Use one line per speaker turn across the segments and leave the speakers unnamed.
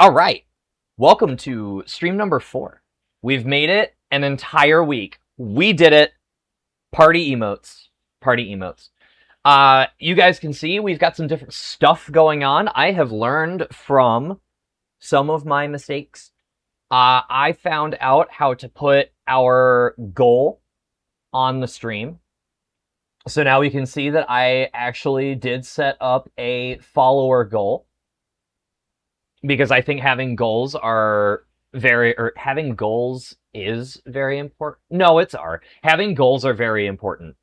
All right. Welcome to stream number 4. We've made it an entire week. We did it. Party emotes. Party emotes. You guys can see we've got some different stuff going on. I have learned from some of my mistakes. I found out how to put our goal on the stream. So now we can see that I actually did set up a follower goal. Because I think having goals having goals is very important. No, having goals are very important.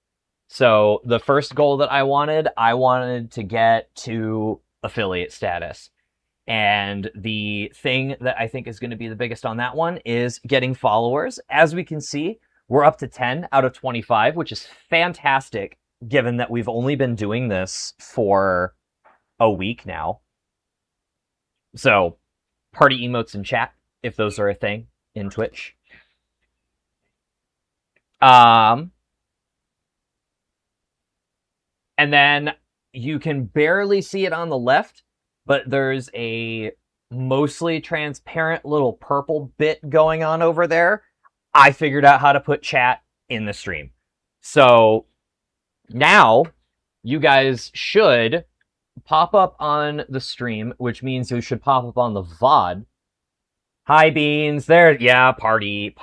So the first goal that I wanted to get to affiliate status. And the thing that I think is going to be the biggest on that one is getting followers. As we can see, we're up to 10 out of 25, which is fantastic, given that we've only been doing this for a week now. So, party emotes in chat, if those are a thing in Twitch. And then you can barely see it on the left, but there's a mostly transparent little purple bit going on over there. I figured out how to put chat in the stream. So now you guys should pop up on the stream, which means you should pop up on the VOD. Hi, Beans. There. Yeah, party.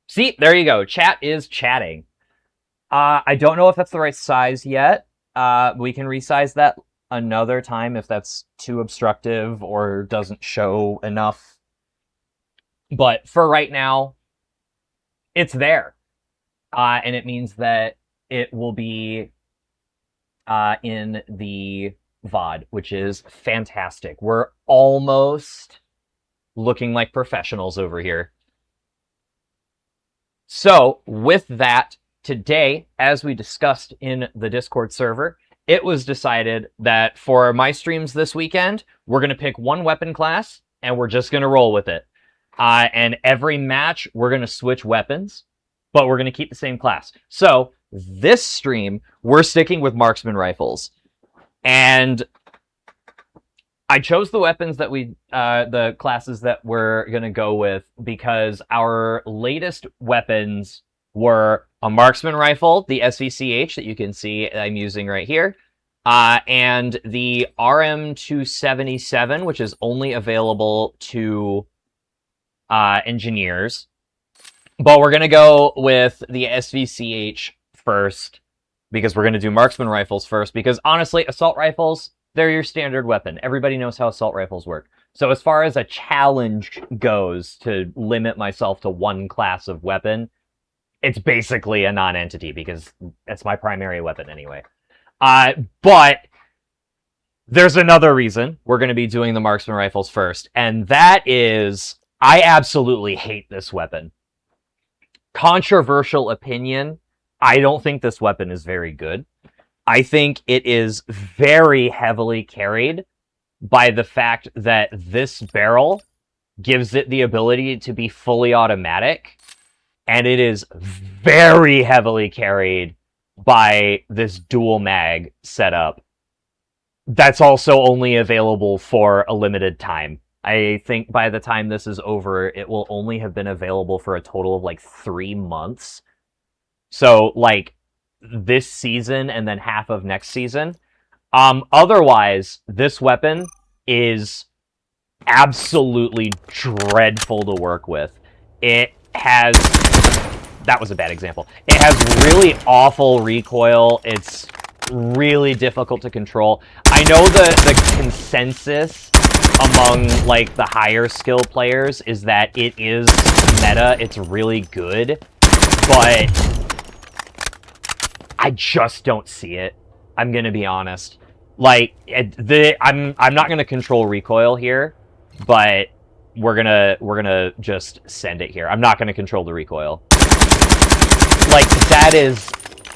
See, there you go. Chat is chatting. I don't know if that's the right size yet. We can resize that another time if that's too obstructive or doesn't show enough. But for right now, it's there. And it means that it will be in the VOD, which is fantastic. We're almost looking like professionals over here. So, with that, today, as we discussed in the Discord server, it was decided that for my streams this weekend, we're going to pick one weapon class, and we're just going to roll with it. And every match, we're going to switch weapons, but we're going to keep the same class. So, this stream, we're sticking with marksman rifles. And I chose the weapons that the classes that we're going to go with because our latest weapons were a marksman rifle, the SVCH that you can see I'm using right here, and the RM277, which is only available to engineers. But we're going to go with the SVCH first, because we're going to do marksman rifles first, because honestly, assault rifles, they're your standard weapon. Everybody knows how assault rifles work. So as far as a challenge goes to limit myself to one class of weapon, it's basically a non-entity, because that's my primary weapon anyway. But there's another reason we're going to be doing the marksman rifles first, and that is, I absolutely hate this weapon. Controversial opinion, I don't think this weapon is very good. I think it is very heavily carried by the fact that this barrel gives it the ability to be fully automatic, and it is very heavily carried by this dual mag setup that's also only available for a limited time. I think by the time this is over, it will only have been available for a total of like 3 months. So, like, this season and then half of next season. Otherwise, this weapon is absolutely dreadful to work with. It has... That was a bad example. It has really awful recoil. It's really difficult to control. I know the consensus among, like, the higher skill players is that it is meta, it's really good, but I just don't see it. I'm gonna be honest. Like, I'm not gonna control recoil here, but we're gonna just send it here. I'm not gonna control the recoil. Like, that is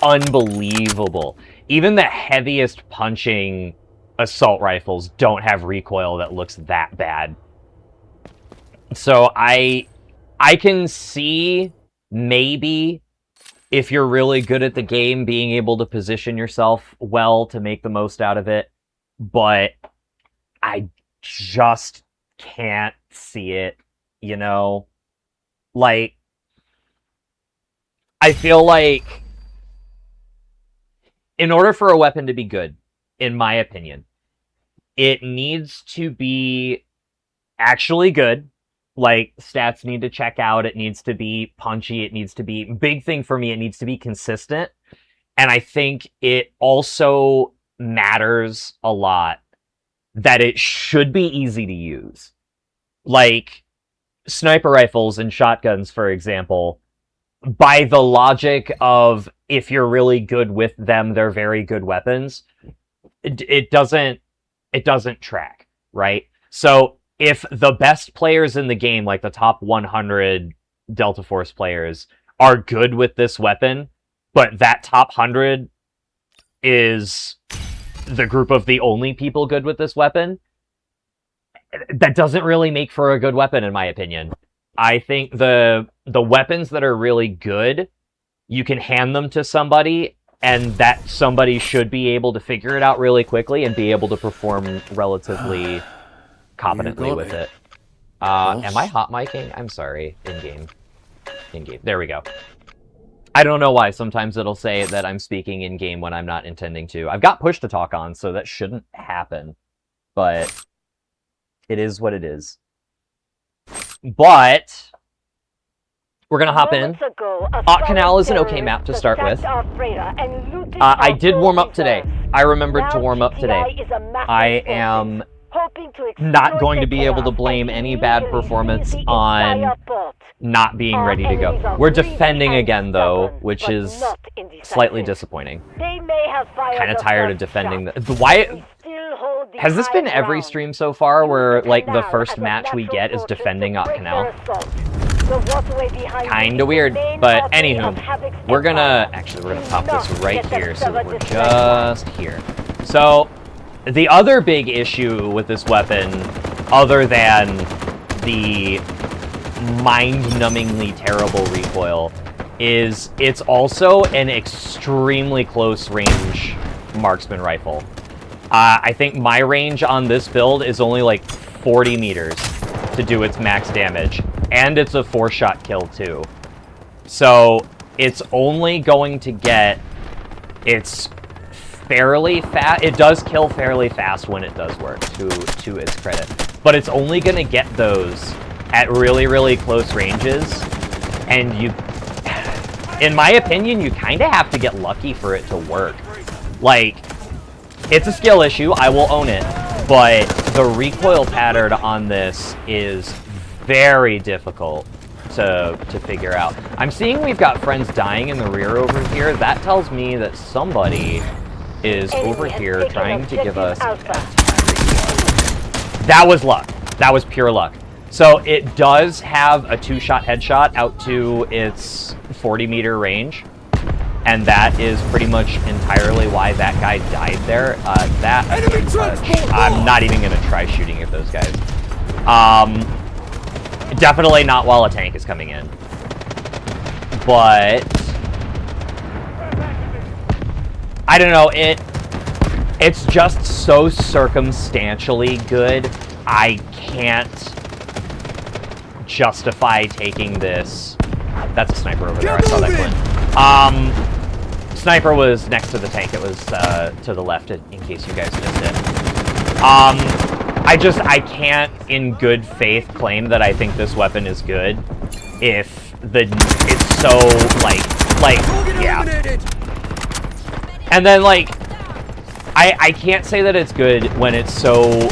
unbelievable. Even the heaviest punching assault rifles don't have recoil that looks that bad. So I can see maybe if you're really good at the game, being able to position yourself well to make the most out of it. but I just can't see it, you know? Like, I feel like in order for a weapon to be good, in my opinion, it needs to be actually good. Like, stats need to check out, it needs to be punchy, it needs to be, big thing for me, it needs to be consistent. And I think it also matters a lot that it should be easy to use. Like, sniper rifles and shotguns, for example, by the logic of if you're really good with them, they're very good weapons, it doesn't track, right? So if the best players in the game, like the top 100 Delta Force players, are good with this weapon, but that top 100 is the group of the only people good with this weapon, that doesn't really make for a good weapon, in my opinion. I think the weapons that are really good, you can hand them to somebody, and that somebody should be able to figure it out really quickly and be able to perform relatively competently with it. Am I hot micing? I'm sorry. In-game. In-game. There we go. I don't know why. Sometimes it'll say that I'm speaking in-game when I'm not intending to. I've got push to talk on, so that shouldn't happen. But it is what it is. But we're gonna hop in. Canal is an okay map to start with. I did warm up today. I remembered to warm up today. I am not going to be able to blame any bad performance on not being ready to go. We're defending again, though, which is slightly disappointing. Kind of tired of defending. Why? Has this been every stream so far where, like, the first match we get is defending Op Canal? Kinda weird, but anywho, we're gonna pop this right here, so that we're just here. So, the other big issue with this weapon, other than the mind-numbingly terrible recoil, is it's also an extremely close-range marksman rifle. I think my range on this build is only like 40 meters to do its max damage, and it's a 4-shot kill too. So it's only going to get its fairly fast. It does kill fairly fast when it does work, to its credit. But it's only going to get those at really, really close ranges, and you, in my opinion, you kind of have to get lucky for it to work. Like, it's a skill issue, I will own it, but the recoil pattern on this is very difficult to figure out. I'm seeing we've got friends dying in the rear over here. That tells me that somebody is over here trying to give us... That was luck. That was pure luck. So it does have a 2-shot headshot out to its 40-meter range. And that is pretty much entirely why that guy died there. That I can't touch. I'm not even going to try shooting at those guys. Definitely not while a tank is coming in. But I don't know, it's just so circumstantially good. I can't justify taking this. That's a sniper over there. I saw that glint. Sniper was next to the tank. It was to the left, in case you guys missed it. I can't, in good faith, claim that I think this weapon is good if it's so, yeah. And then, like, I can't say that it's good when it's so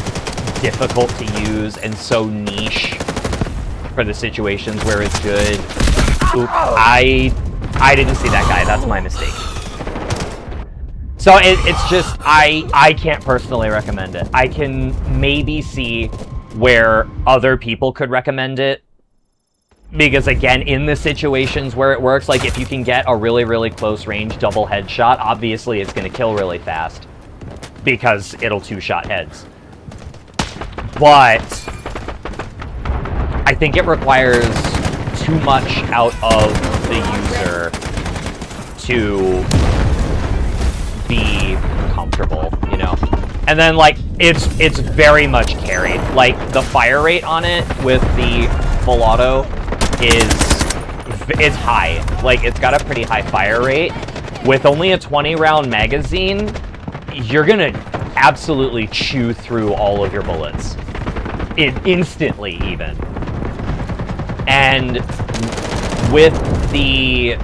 difficult to use and so niche for the situations where it's good. Oop, I didn't see that guy. That's my mistake. So it's just, I can't personally recommend it. I can maybe see where other people could recommend it. Because again, in the situations where it works, like if you can get a really, really close range double headshot, obviously it's going to kill really fast. Because it'll 2-shot heads. But I think it requires too much out of the user to be comfortable, you know? And then, like, it's very much carried. Like, the fire rate on it with the full auto it's high. Like, it's got a pretty high fire rate. With only a 20-round magazine, you're gonna absolutely chew through all of your bullets. Instantly, even. And with the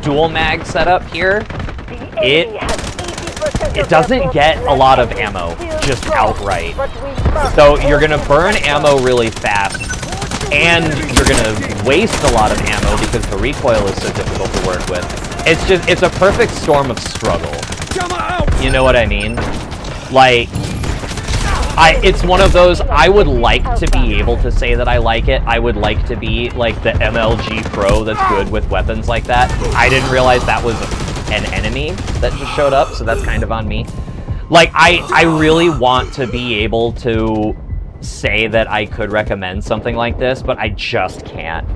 dual mag setup here, it doesn't get a lot of ammo just outright. So you're gonna burn ammo really fast, and you're gonna waste a lot of ammo because the recoil is so difficult to work with. It's a perfect storm of struggle. You know what I mean? Like, it's one of those, I would like to be able to say that I like it. I would like to be like the MLG pro that's good with weapons like that. I didn't realize that was an enemy that just showed up, so that's kind of on me. Like, I really want to be able to say that I could recommend something like this, but I just can't.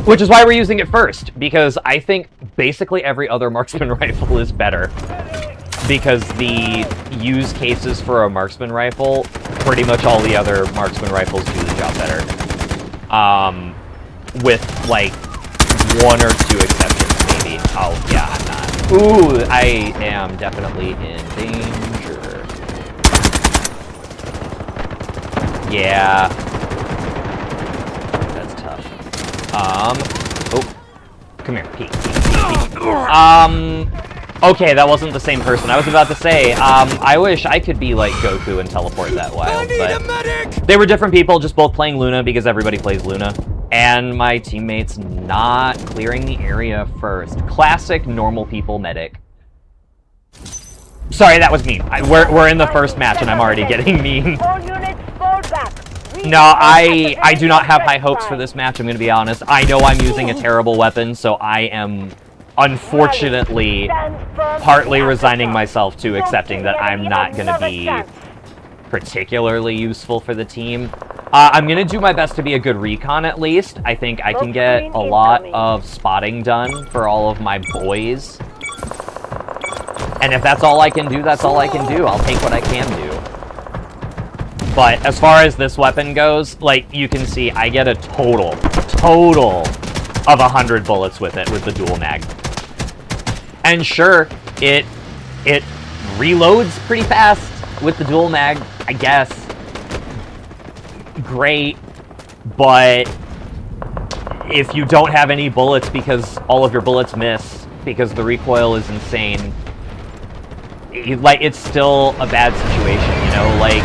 Which is why we're using it first, because I think basically every other marksman rifle is better. Because the use cases for a marksman rifle, pretty much all the other marksman rifles do the job better. With, like, one or two exceptions, maybe. Oh, yeah, I'm not. Ooh, I am definitely in danger. Yeah. That's tough. Oh. Come here, peek. Okay, that wasn't the same person. I was about to say, I wish I could be like Goku and teleport that wild, but they were different people, just both playing Luna because everybody plays Luna. And my teammates not clearing the area first. Classic normal people medic. Sorry, that was mean. We're in the first match and I'm already getting mean. No, I do not have high hopes for this match, I'm going to be honest. I know I'm using a terrible weapon, so I am unfortunately partly resigning myself to accepting that I'm not going to be particularly useful for the team. I'm going to do my best to be a good recon at least. I think I can get a lot of spotting done for all of my boys. And if that's all I can do, that's all I can do. I'll take what I can do. But as far as this weapon goes, like, you can see, I get a total of 100 bullets with it, with the dual mag. And sure, it reloads pretty fast with the dual mag, I guess. Great, but if you don't have any bullets because all of your bullets miss, because the recoil is insane, like, it's still a bad situation, you know? Like,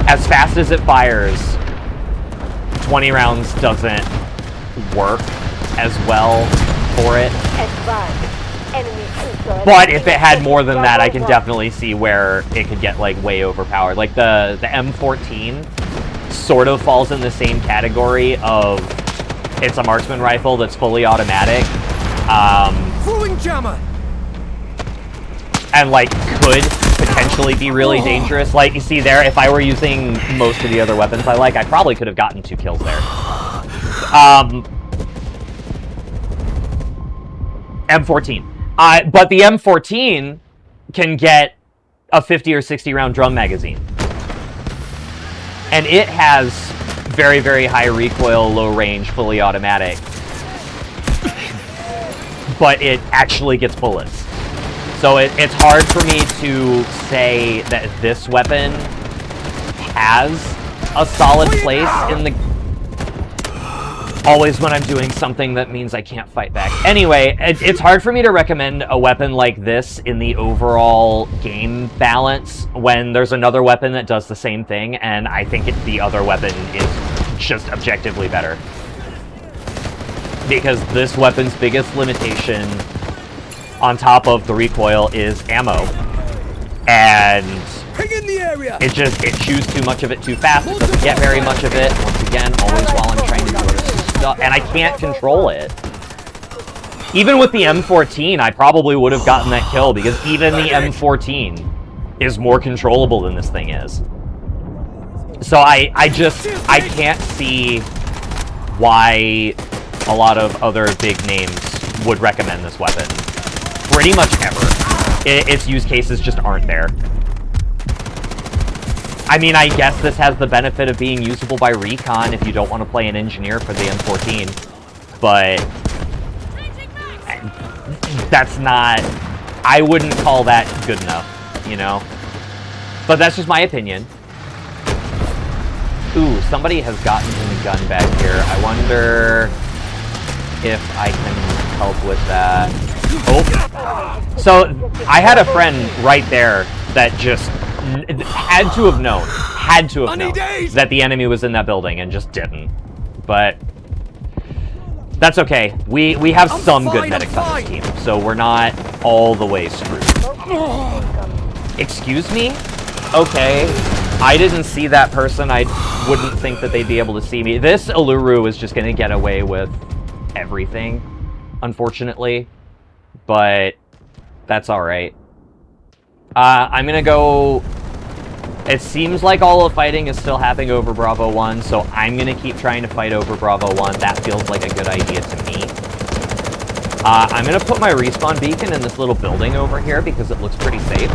as fast as it fires, 20 rounds doesn't work as well for it. But if it had more than that, I can definitely see where it could get, like, way overpowered. Like, the M14 sort of falls in the same category of, it's a marksman rifle that's fully automatic. And, like, could potentially be really dangerous. Like, you see there, if I were using most of the other weapons I like, I probably could have gotten 2 kills there. M14. But the M14 can get a 50 or 60 round drum magazine. And it has very, very high recoil, low range, fully automatic. But it actually gets bullets. So it's hard for me to say that this weapon has a solid place in the... Always when I'm doing something that means I can't fight back. Anyway, it's hard for me to recommend a weapon like this in the overall game balance when there's another weapon that does the same thing, and I think the other weapon is just objectively better. Because this weapon's biggest limitation, on top of the recoil, is ammo. And it chews too much of it too fast. It doesn't get very much of it. Once again, always while I'm trying to do other stuff. And I can't control it. Even with the M14, I probably would have gotten that kill, because even the M14 is more controllable than this thing is. So I can't see why a lot of other big names would recommend this weapon. Pretty much ever. its use cases just aren't there. I mean, I guess this has the benefit of being usable by recon if you don't want to play an engineer for the M14, but that's not... I wouldn't call that good enough, you know? But that's just my opinion. Ooh, somebody has gotten the gun back here. I wonder if I can help with that. Oh. So, I had a friend right there that just had to have known that the enemy was in that building and just didn't. But that's okay. We have some good medics on this team, so we're not all the way screwed. Excuse me? Okay. I didn't see that person. I wouldn't think that they'd be able to see me. This Uluru is just going to get away with everything, unfortunately. But that's alright. I'm going to go... It seems like all the fighting is still happening over Bravo 1, so I'm going to keep trying to fight over Bravo 1. That feels like a good idea to me. I'm going to put my respawn beacon in this little building over here because it looks pretty safe.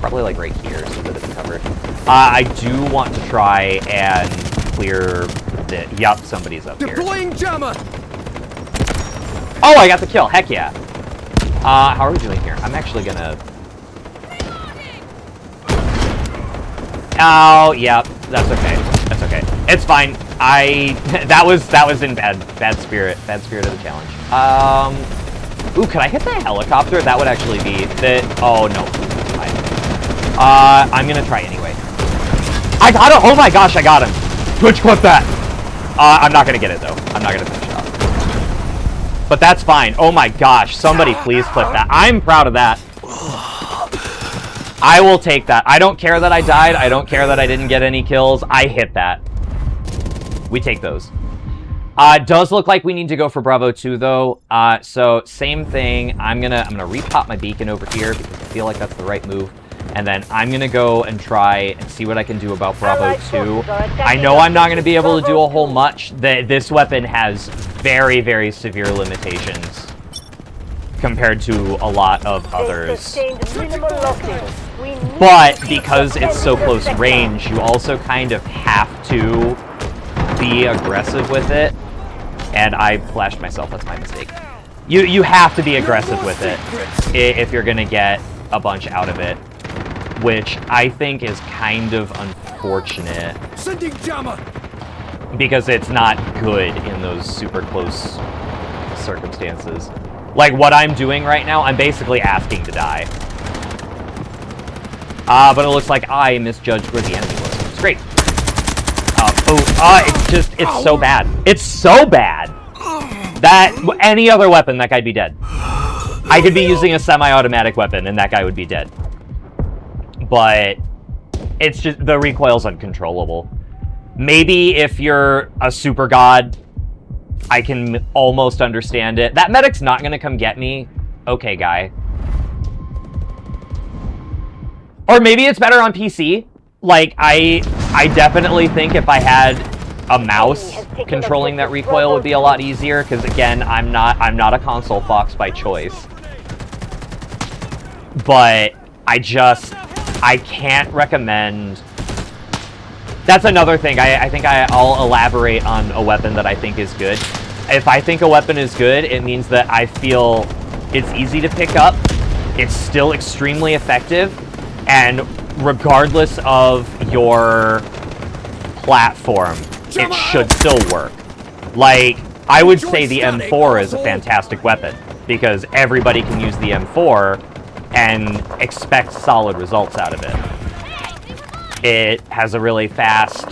Probably like right here so that it's covered. I do want to try and clear the... Yup, somebody's up here.
Deploying jammer!
Oh, I got the kill. Heck yeah. How are we doing here? I'm actually going to... Oh, yeah, that's okay. That's okay. It's fine. That was in bad spirit of the challenge. Ooh, could I hit the helicopter? That would actually be the... Oh, no. I'm gonna try anyway. I got him! Oh my gosh, I got him! Twitch clip that! I'm not gonna get it, though. I'm not gonna finish it off. But that's fine. Oh my gosh, somebody please clip that. I'm proud of that. I will take that. I don't care that I died. I don't care that I didn't get any kills. I hit that. We take those. It does look like we need to go for Bravo 2, though. So, same thing. I'm gonna repop my beacon over here because I feel like that's the right move. And then I'm gonna go and try and see what I can do about Bravo 2. I know I'm not gonna be able to do a whole much. This weapon has very, very severe limitations compared to a lot of others. But because it's so close range, you also kind of have to be aggressive with it. And I flashed myself, that's my mistake. You have to be aggressive with it if you're gonna get a bunch out of it, which I think is kind of unfortunate.
Sending jammer!
Because it's not good in those super close circumstances. Like what I'm doing right now, I'm basically asking to die. But it looks like I misjudged where the enemy was. It's great. It's so bad. It's so bad that any other weapon, that guy'd be dead. I could be using a semi-automatic weapon and that guy would be dead. But it's just, the recoil's uncontrollable. Maybe if you're a super god, I can almost understand it. That medic's not gonna come get me. Okay, guy. Or maybe it's better on PC. Like, I definitely think if I had a mouse controlling that recoil would be a lot easier, because again, I'm not a console fox by choice. But I can't recommend. That's another thing. I think I'll elaborate on a weapon that I think is good. If I think a weapon is good, it means that I feel it's easy to pick up, it's still extremely effective, and regardless of your platform, it should still work. Like, I would say the M4 is a fantastic weapon, because everybody can use the M4 and expect solid results out of it. It has a really fast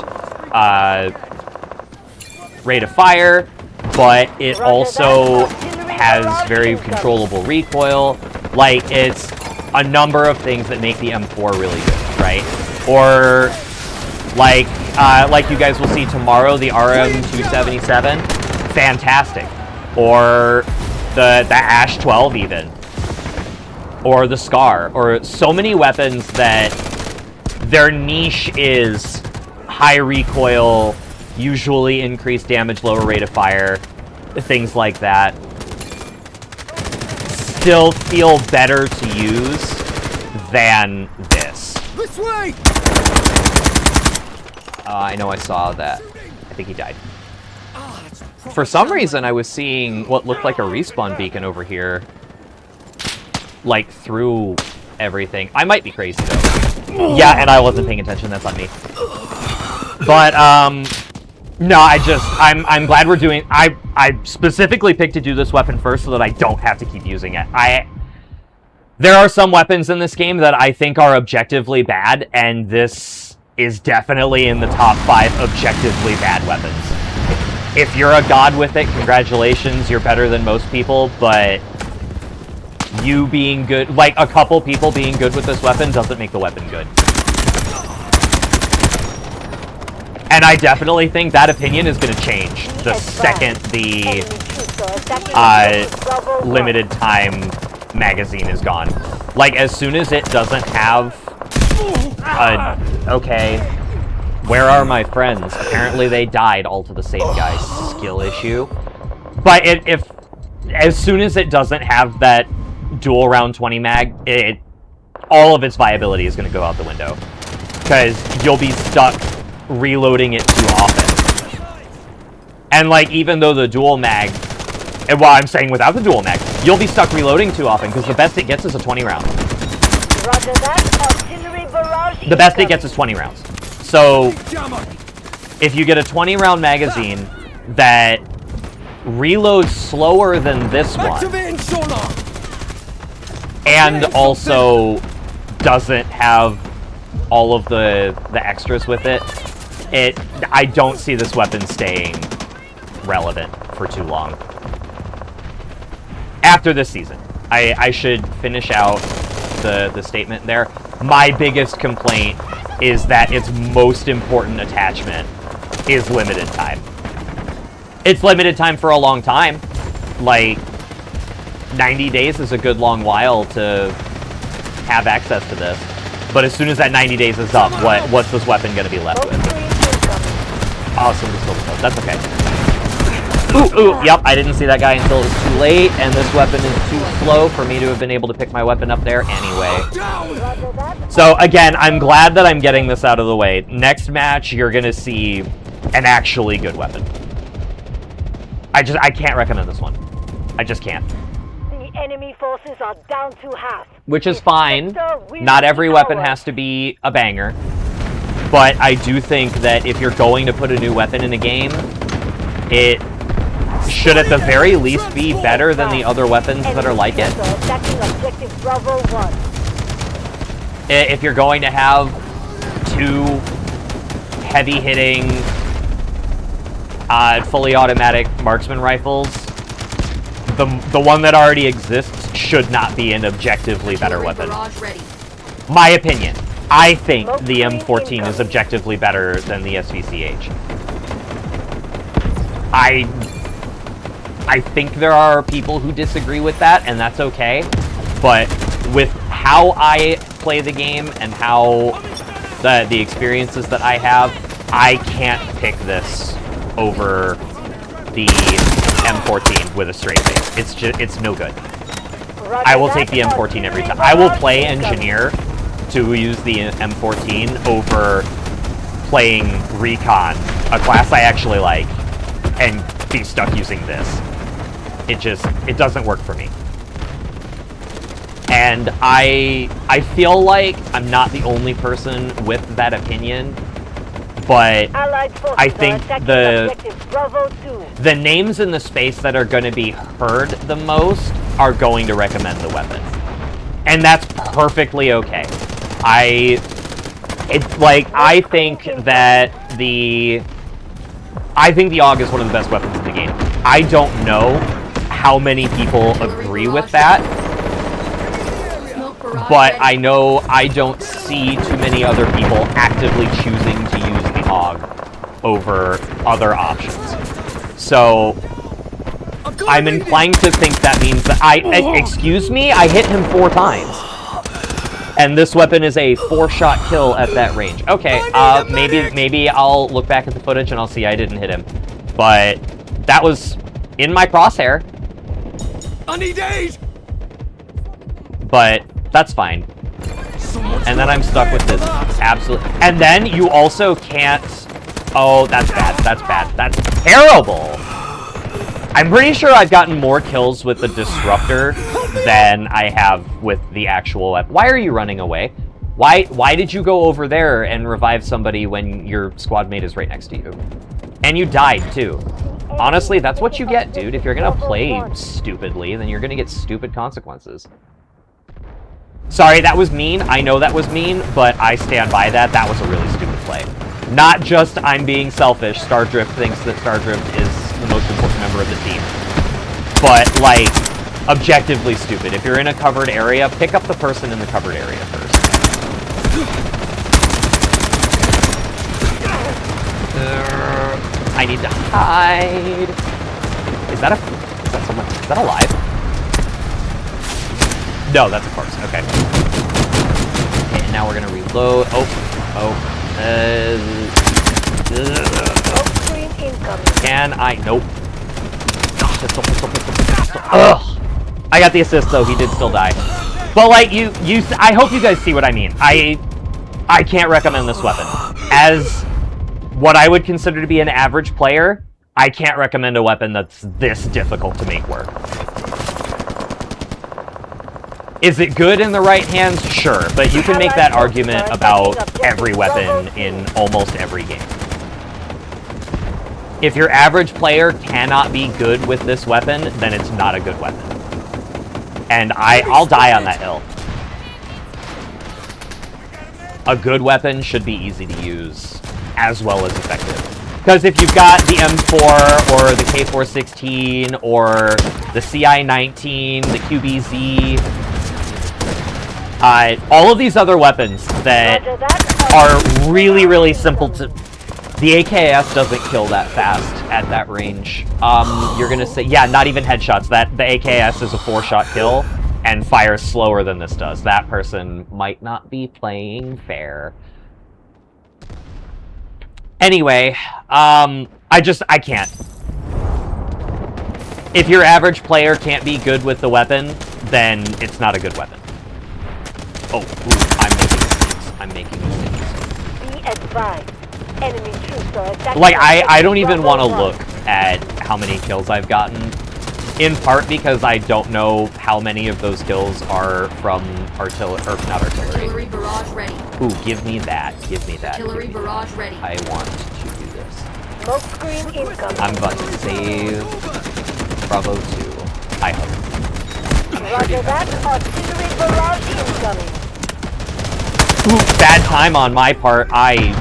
rate of fire, but it also has very controllable recoil. Like, it's a number of things that make the M4 really good, right? Or like you guys will see tomorrow, the RM277, fantastic. Or the Ash 12 even. Or the Scar. Or so many weapons that their niche is high recoil, usually increased damage, lower rate of fire, things like that. still feel better to use than this.
This way!
I know I saw that. I think he died. For some reason, I was seeing what looked like a respawn beacon over here. Like, through everything. I might be crazy, though. Yeah, and I wasn't paying attention. That's on me. But, no, I'm glad we're doing... I specifically picked to do this weapon first so that I don't have to keep using it. There are some weapons in this game that I think are objectively bad, and this is definitely in the top 5 objectively bad weapons. If you're a god with it, congratulations, you're better than most people, but you being good, like a couple people being good with this weapon doesn't make the weapon good. And I definitely think that opinion is going to change the second the limited time magazine is gone. Like, as soon as it doesn't have okay, where are my friends? Apparently they died all to the same guy. Skill issue. But as soon as it doesn't have that dual round 20 mag, all of its viability is going to go out the window. Because you'll be stuck reloading it too often. And like, even though the dual mag, and well, I'm saying without the dual mag, you'll be stuck reloading too often because the best it gets is a 20 round.
Roger that. Artillery barrage.
The best it gets is 20 rounds. So if you get a 20 round magazine that reloads slower than this one and also doesn't have all of the extras with it, I don't see this weapon staying relevant for too long. After this season, I should finish out the statement there. My biggest complaint is that its most important attachment is limited time. It's limited time for a long time. Like, 90 days is a good long while to have access to this. But as soon as that 90 days is up, what's this weapon going to be left with? Oh, somebody stole the code. That's okay. Ooh, yep, I didn't see that guy until it was too late, and this weapon is too slow for me to have been able to pick my weapon up there anyway. So, again, I'm glad that I'm getting this out of the way. Next match, you're going to see an actually good weapon. I can't recommend this one. I just can't.
The enemy forces are down to half.
Which is fine. Not every weapon has to be a banger. But I do think that if you're going to put a new weapon in a game, it should at the very least be better than the other weapons that are like it. If you're going to have 2 heavy-hitting, fully automatic marksman rifles, the one that already exists should not be an objectively better weapon. My opinion. I think the M14 is objectively better than the SVCH. I think there are people who disagree with that, and that's okay. But with how I play the game and how the experiences that I have, I can't pick this over the M14 with a straight face. It's no good. I will take the M14 every time. I will play engineer to use the M14 over playing recon, a class I actually like, and be stuck using this. It doesn't work for me. And I feel like I'm not the only person with that opinion, but I think the names in the space that are going to be heard the most are going to recommend the weapon. And that's perfectly okay. I think that the AUG is one of the best weapons in the game. I don't know how many people agree with that, but I know I don't see too many other people actively choosing to use the AUG over other options. So I'm inclined to think that means that excuse me, I hit him 4 times. And this weapon is a 4-shot kill at that range. Okay, maybe I'll look back at the footage and I'll see I didn't hit him. But that was in my crosshair.
I need aid!
But that's fine. And then I'm stuck with this absolute... And then you also can't... Oh, that's bad. That's bad. That's terrible. I'm pretty sure I've gotten more kills with the Disruptor than I have with the actual weapon. Why are you running away? Why did you go over there and revive somebody when your squad mate is right next to you? And you died, too. Honestly, that's what you get, dude. If you're gonna play stupidly, then you're gonna get stupid consequences. Sorry, that was mean. I know that was mean, but I stand by that. That was a really stupid play. Not just I'm being selfish. Stardrift thinks that Stardrift is the most important member of the team. But, like, objectively stupid. If you're in a covered area, pick up the person in the covered area first. I need to hide. Is that someone? Is that alive? No, that's a corpse. Okay. And now we're gonna reload. Can I? Nope. Pistol. Ugh. I got the assist though. He did still die. But like I hope you guys see what I mean. I can't recommend this weapon as what I would consider to be an average player. I can't recommend a weapon that's this difficult to make work. Is it good in the right hands? Sure, but you can make that argument about every weapon in almost every game. If your average player cannot be good with this weapon, then it's not a good weapon. And I'll die on that hill. A good weapon should be easy to use, as well as effective. Because if you've got the M4, or the K416, or the CI-19, the QBZ, all of these other weapons that are really, really simple to... The AKS doesn't kill that fast at that range. You're gonna say, yeah, not even headshots. The AKS is a 4-shot kill and fires slower than this does. That person might not be playing fair. Anyway, I can't. If your average player can't be good with the weapon, then it's not a good weapon. Oh, ooh, I'm making mistakes.
Be advised. Enemy troops are attacking.
Like, I don't even want to look at how many kills I've gotten. In part because I don't know how many of those kills are from artillery, or not artillery.
Artillery barrage ready.
Ooh, give me that. Give me that.
Artillery barrage ready.
I want to do this.
Smoke screen incoming.
I'm about to save Bravo 2. I hope.
Roger that. Artillery barrage incoming.
Ooh, bad time on my part. I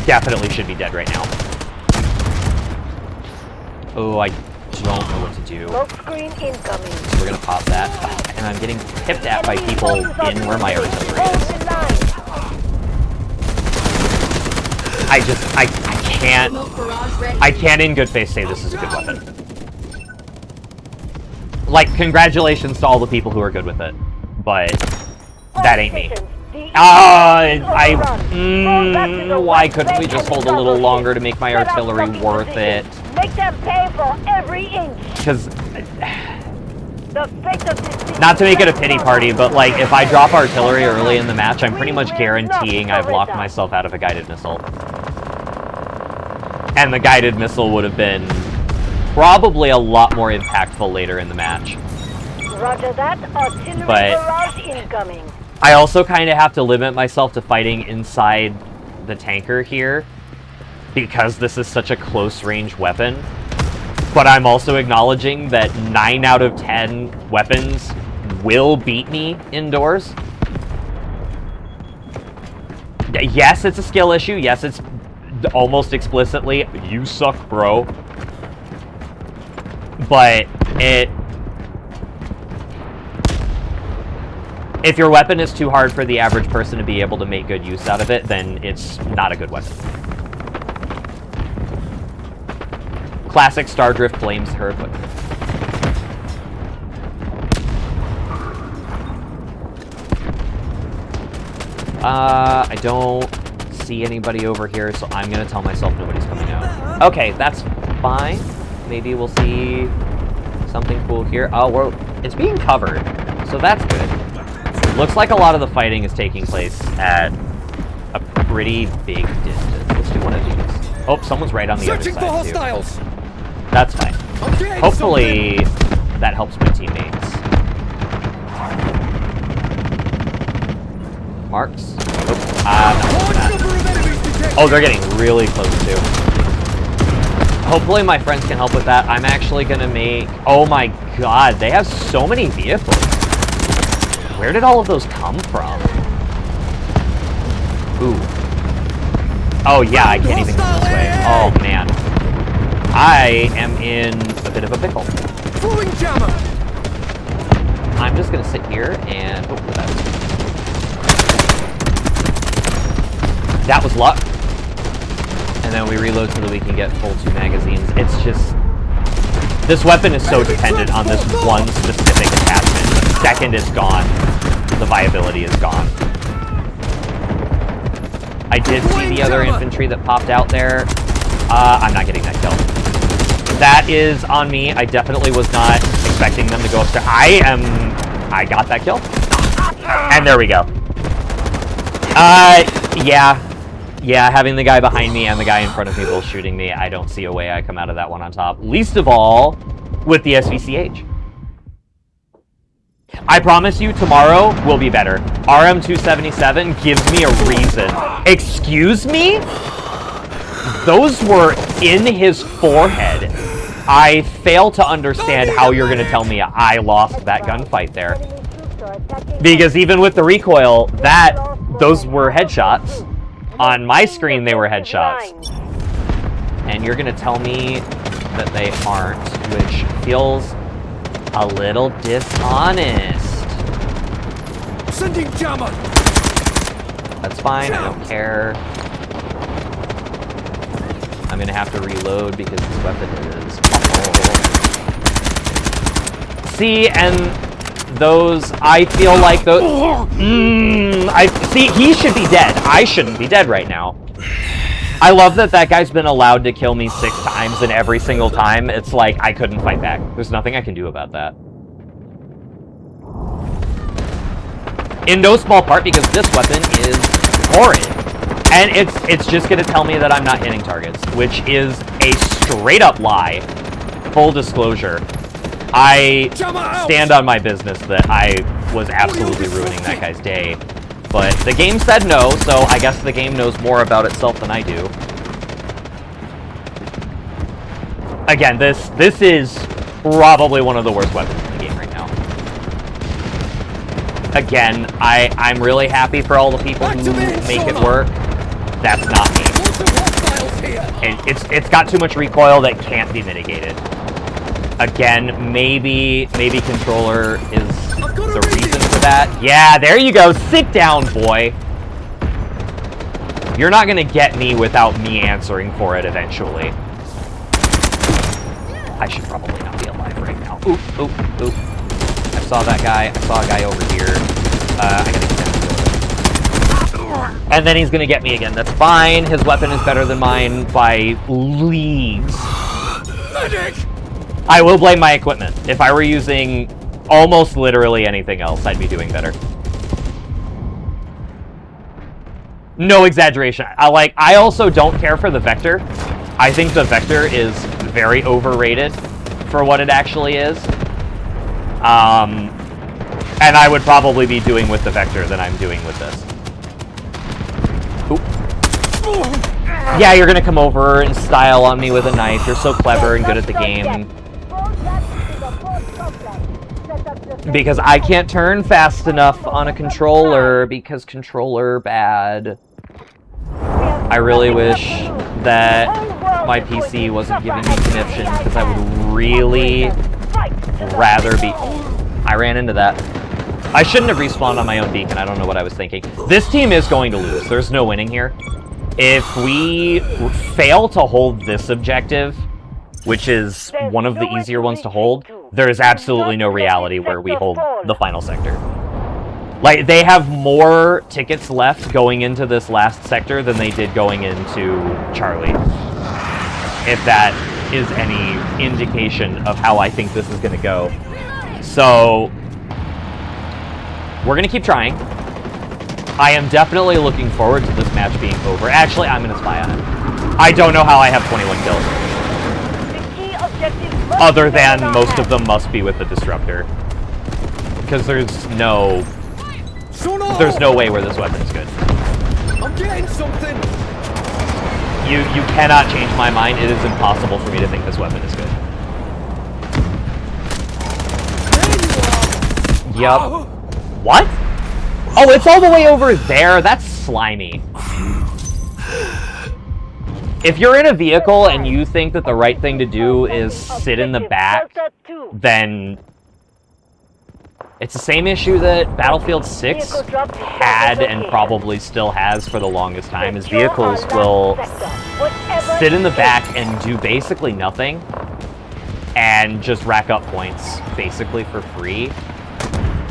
definitely should be dead right now. Oh, I don't know what to do.
Smoke screen incoming.
We're gonna pop that. And I'm getting tipped at by people in where my artillery is. I can't in good faith say this is a good weapon. Like, congratulations to all the people who are good with it. But that ain't me. Why couldn't we just hold a little longer to make my artillery worth it?
Make them pay for every inch.
Because, not to make it a pity party, but like, if I drop artillery early in the match, I'm pretty much guaranteeing I've locked myself out of a guided missile. And the guided missile would have been probably a lot more impactful later in the match.
Roger that. Artillery barrage incoming.
I also kind of have to limit myself to fighting inside the tanker here because this is such a close-range weapon. But I'm also acknowledging that 9 out of 10 weapons will beat me indoors. Yes, it's a skill issue. Yes, it's almost explicitly, you suck, bro. But if your weapon is too hard for the average person to be able to make good use out of it, then it's not a good weapon. Classic Stardrift blames her equipment. I don't see anybody over here, so I'm gonna tell myself nobody's coming out. Okay, that's fine. Maybe we'll see something cool here. Oh, it's being covered. So that's good. Looks like a lot of the fighting is taking place at a pretty big distance. Let's do one of these. Oh, someone's right on the other side, too. That's fine. Hopefully, that helps my teammates. Marks? Oh, they're getting really close, too. Hopefully my friends can help with that. I'm actually going to make... Oh my god, they have so many vehicles. Where did all of those come from? Ooh. Oh yeah, I can't even go this way. Oh man. I am in a bit of a pickle. I'm just going to sit here and hope for that. That was luck. And then we reload so that we can get full 2 magazines. It's just... This weapon is so dependent on this one specific attachment. The second it's gone, the viability is gone. I did see the other infantry that popped out there. I'm not getting that kill. That is on me. I definitely was not expecting them to go upstairs. I got that kill. And there we go. Yeah, having the guy behind me and the guy in front of me both shooting me, I don't see a way I come out of that one on top. Least of all, with the SVCH. I promise you, tomorrow will be better. RM277 gives me a reason. Excuse me? Those were in his forehead. I fail to understand how you're going to tell me I lost that gunfight there. Because even with the recoil, those were headshots. On my screen, they were headshots. And you're going to tell me that they aren't, which feels a little dishonest.
Sending jammer.
That's fine, I don't care. I'm going to have to reload because this weapon is awful. See, and those, I feel like those... See, he should be dead. I shouldn't be dead right now. I love that that guy's been allowed to kill me 6 times, and every single time, it's like I couldn't fight back. There's nothing I can do about that. In no small part because this weapon is horrid. And it's just going to tell me that I'm not hitting targets, which is a straight-up lie. Full disclosure. I stand on my business that I was absolutely ruining that guy's day. But the game said no, so I guess the game knows more about itself than I do. Again, this is probably one of the worst weapons in the game right now. Again, I'm really happy for all the people who make it work. That's not me. It's got too much recoil that can't be mitigated. Again, maybe controller is the reason for that. Yeah, there you go. Sit down, boy. You're not gonna get me without me answering for it eventually. I should probably not be alive right now. Oop, oop, oop. I saw that guy. I saw a guy over here. I gotta get down. And then he's gonna get me again. That's fine. His weapon is better than mine by leagues. I will blame my equipment. If I were using almost literally anything else, I'd be doing better. No exaggeration. I also don't care for the Vector. I think the Vector is very overrated for what it actually is. And I would probably be doing with the Vector than I'm doing with this. Oop. Yeah, you're gonna come over and style on me with a knife. You're so clever and good at the game. Because I can't turn fast enough on a controller, because controller bad. I really wish that my PC wasn't giving me conniptions, because I would really rather be... I ran into that. I shouldn't have respawned on my own beacon. I don't know what I was thinking. This team is going to lose. There's no winning here. If we fail to hold this objective, which is one of the easier ones to hold, there is absolutely no reality where we hold the final sector. Like, they have more tickets left going into this last sector than they did going into Charlie. If that is any indication of how I think this is going to go. So, We're going to keep trying. I am definitely looking forward to this match being over. Actually, I'm going to spy on it. I don't know how I have 21 kills.
The key objective
Other than most of them must be with the Disruptor. Because there's no way where this weapon is good.
I'm getting something.
You cannot change my mind. It is impossible for me to think this weapon is good. Yup. What? Oh, it's all the way over there. That's slimy. If you're in a vehicle and you think that the right thing to do is sit in the back, then it's the same issue that Battlefield 6 had and probably still has for the longest time, is vehicles will sit in the back and do basically nothing and just rack up points basically for free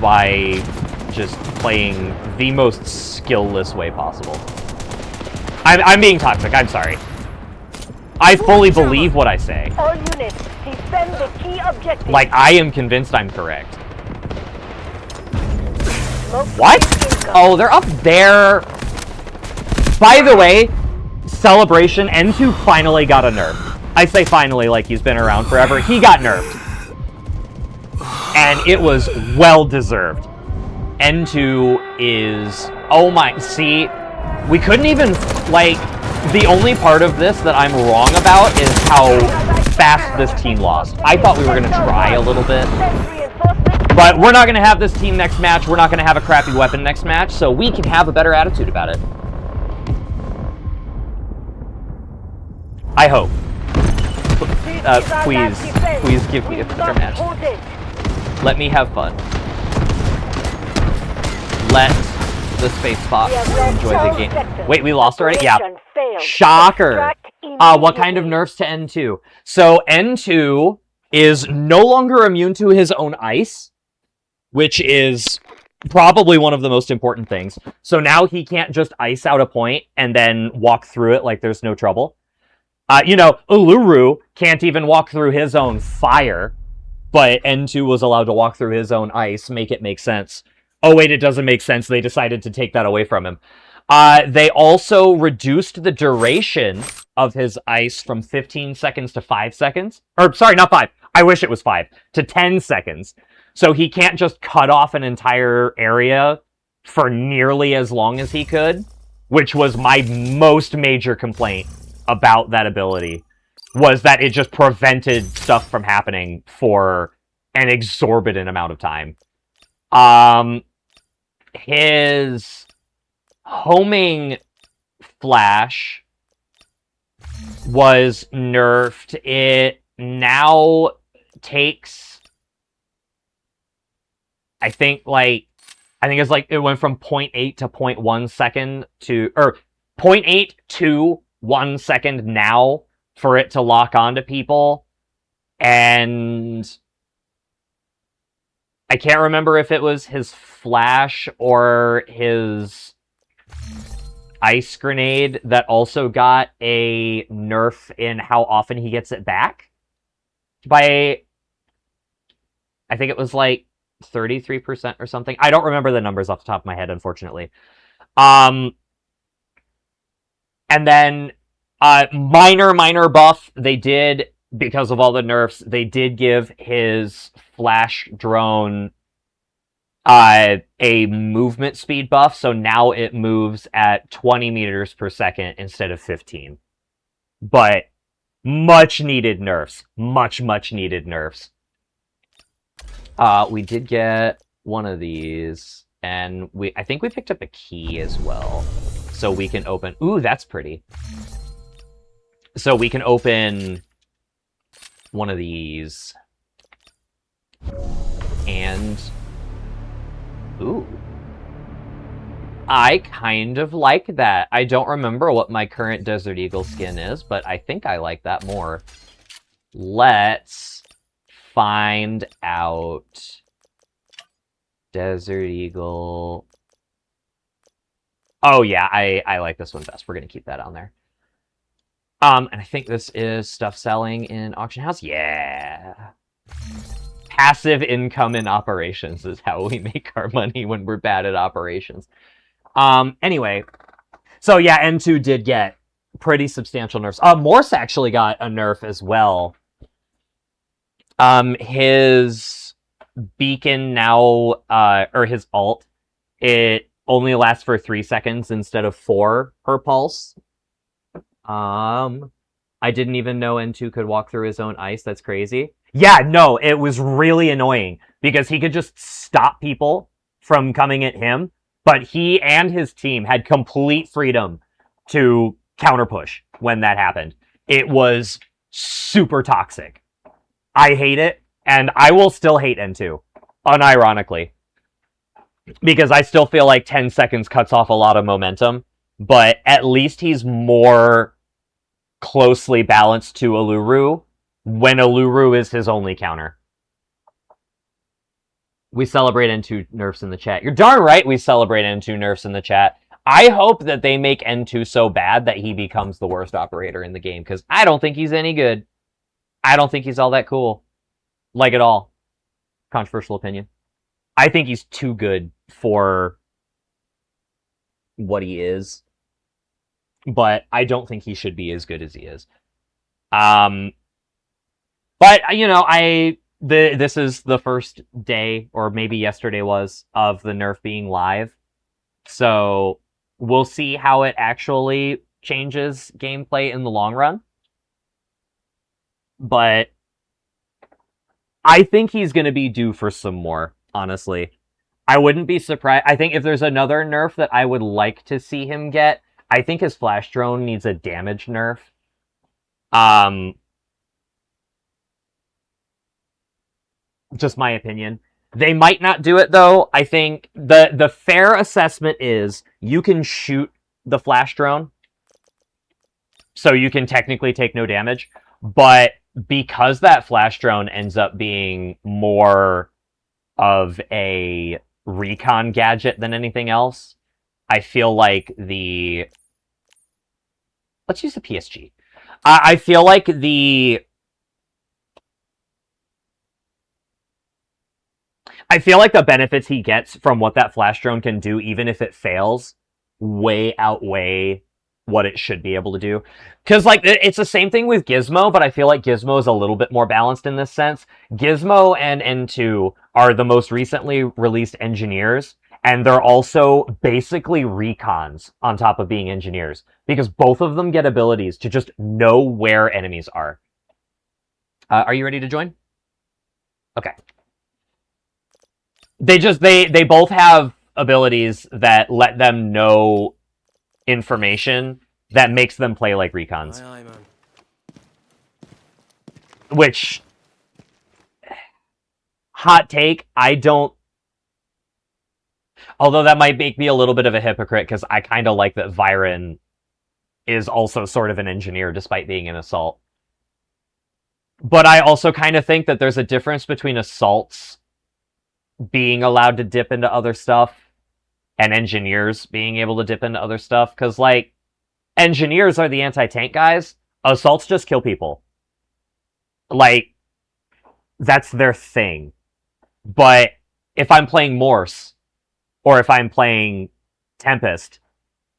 by just playing the most skill-less way possible. I'm being toxic, I'm sorry. I fully believe what I say.
All units, defend the key objective.
Like, I am convinced I'm correct. What? Oh, they're up there. By the way, celebration, N2 finally got a nerf. I say finally like he's been around forever. He got nerfed. And it was well-deserved. N2 is... Oh my... See, we couldn't even... Like, the only part of this that I'm wrong about is how fast this team lost. I thought we were going to try a little bit. But we're not going to have this team next match. We're not going to have a crappy weapon next match, so we can have a better attitude about it. I hope. Please give me a better match. Let me have fun. Let the Space Fox enjoy the game. Wait, we lost already? Yeah. Shocker. What kind of nerfs to N2? So N2 is no longer immune to his own ice, which is probably one of the most important things. So now he can't just ice out a point and then walk through it like there's no trouble. You know, Uluru can't even walk through his own fire, but N2 was allowed to walk through his own ice, make it make sense. Oh wait, it doesn't make sense. They decided to take that away from him. They also reduced the duration of his ice from 15 seconds to 5 seconds. Or, sorry, not 5. I wish it was 5. To 10 seconds. So he can't just cut off an entire area for nearly as long as he could, which was my most major complaint about that ability, was that it just prevented stuff from happening for an exorbitant amount of time. His homing flash was nerfed. It now takes, I think it's like, it went from 0.8 to 0.1 second to, or 0.8 to 1 second now for it to lock onto people. And I can't remember if it was his flash or his ice grenade that also got a nerf in how often he gets it back. By, I think it was like 33% or something. I don't remember the numbers off the top of my head, unfortunately. And then, minor buff, they did, because of all the nerfs, they did give his flash drone a movement speed buff, so now it moves at 20 meters per second instead of 15. But much needed nerfs. Much needed nerfs. We did get one of these, and I think we picked up a key as well. So we can open... Ooh, that's pretty. So we can open one of these. And... Ooh. I kind of like that. I don't remember what my current Desert Eagle skin is, but I think I like that more. Let's find out. Desert Eagle... Oh yeah, I like this one best. We're gonna keep that on there. And I think this is stuff selling in auction house. Yeah. passive income in operations is how we make our money when we're bad at operations. Anyway, so yeah, N2 did get pretty substantial nerfs. Morse actually got a nerf as well. His beacon now, or his ult, it only lasts for 3 seconds instead of 4 per pulse. I didn't even know N2 could walk through his own ice. That's crazy. Yeah, no, it was really annoying because he could just stop people from coming at him, but he and his team had complete freedom to counter push when that happened. It was super toxic. I hate it, and I will still hate N2, unironically, because I still feel like 10 seconds cuts off a lot of momentum, but at least he's more closely balanced to Uluru when Uluru is his only counter. We celebrate N2 nerfs in the chat. You're darn right we celebrate N2 nerfs in the chat. I hope that they make N2 so bad that he becomes the worst operator in the game, because I don't think he's any good. I don't think he's all that cool. Like at all. Controversial opinion. I think he's too good for what he is. But I don't think he should be as good as he is. But, you know, this is the first day, or maybe yesterday was, of the nerf being live. So we'll see how it actually changes gameplay in the long run. But I think he's going to be due for some more, honestly. I wouldn't be surprised. I think if there's another nerf that I would like to see him get, I think his flash drone needs a damage nerf. Just my opinion. They might not do it, though. I think the fair assessment is you can shoot the flash drone, so you can technically take no damage. But because that flash drone ends up being more of a recon gadget than anything else, I feel like let's use the PSG. I feel like the benefits he gets from what that flash drone can do, even if it fails, way outweigh what it should be able to do. Because, like, it's the same thing with Gizmo, but I feel like Gizmo is a little bit more balanced in this sense. Gizmo and N2 are the most recently released engineers, and they're also basically recons on top of being engineers, because both of them get abilities to just know where enemies are. Are you ready to join? Okay. They both have abilities that let them know information that makes them play like recons.
Aye, man.
Which, hot take, I don't... Although that might make me a little bit of a hypocrite, because I kind of like that Viren is also sort of an engineer, despite being an assault. But I also kind of think that there's a difference between assaults being allowed to dip into other stuff and engineers being able to dip into other stuff. Because, like, engineers are the anti-tank guys. Assaults just kill people. Like, that's their thing. But if I'm playing Morse, or if I'm playing Tempest,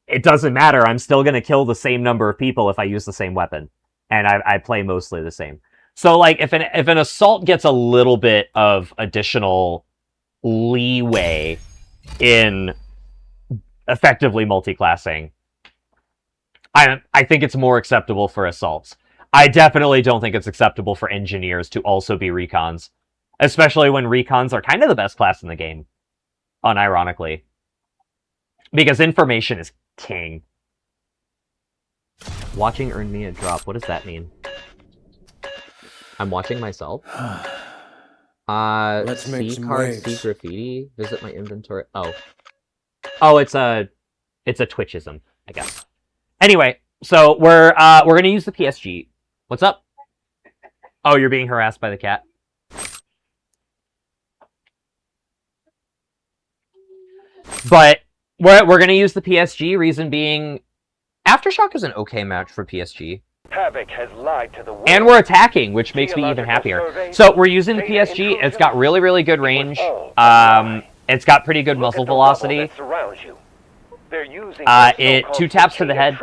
it doesn't matter. I'm still going to kill the same number of people if I use the same weapon. And I play mostly the same. So, like, if an assault gets a little bit of additional leeway in effectively multi-classing, I think it's more acceptable for assaults. I definitely don't think it's acceptable for engineers to also be recons, especially when recons are kind of the best class in the game, unironically, because information is king. Watching earned me a drop. What does that mean? I'm watching myself.
Let's make
see
some
card,
waves.
see graffiti, visit my inventory. Oh, it's a Twitchism, I guess. Anyway, so we're gonna use the PSG. What's up? Oh, you're being harassed by the cat. But we're gonna use the PSG. Reason being, Aftershock is an okay match for PSG.
Havoc has lied to the world.
And we're attacking, which makes me even happier. So we're using the PSG. It's got really, really good range. It's got pretty good muzzle velocity. It 2 taps to the head,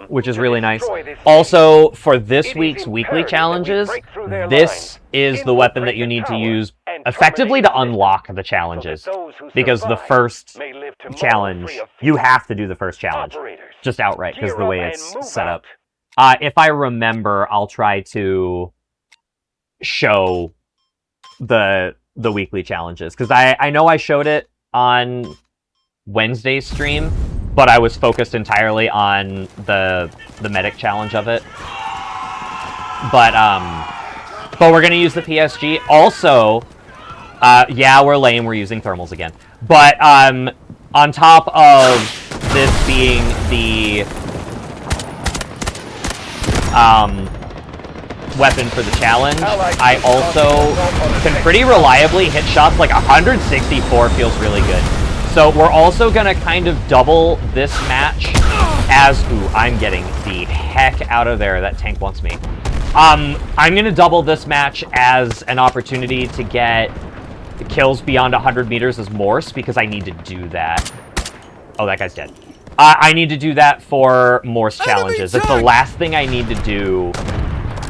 which is really nice. Also, for this week's weekly challenges, this is the weapon that you need to use effectively to unlock the challenges. Because the first challenge, you have to do the first challenge. Just outright, because of the way it's set up. If I remember, I'll try to show the weekly challenges. Because I know I showed it on Wednesday's stream, but I was focused entirely on the medic challenge of it. But we're gonna use the PSG. Also, yeah, we're lame. We're using thermals again. But on top of this being the weapon for the challenge, I also can pretty reliably hit shots. Like 164 feels really good. So we're also gonna kind of double this match as, ooh, I'm getting the heck out of there. That tank wants me. I'm gonna double this match as an opportunity to get kills beyond 100 meters as Morse, because I need to do that. Oh, that guy's dead. I need to do that for Morse challenges. It's the last thing I need to do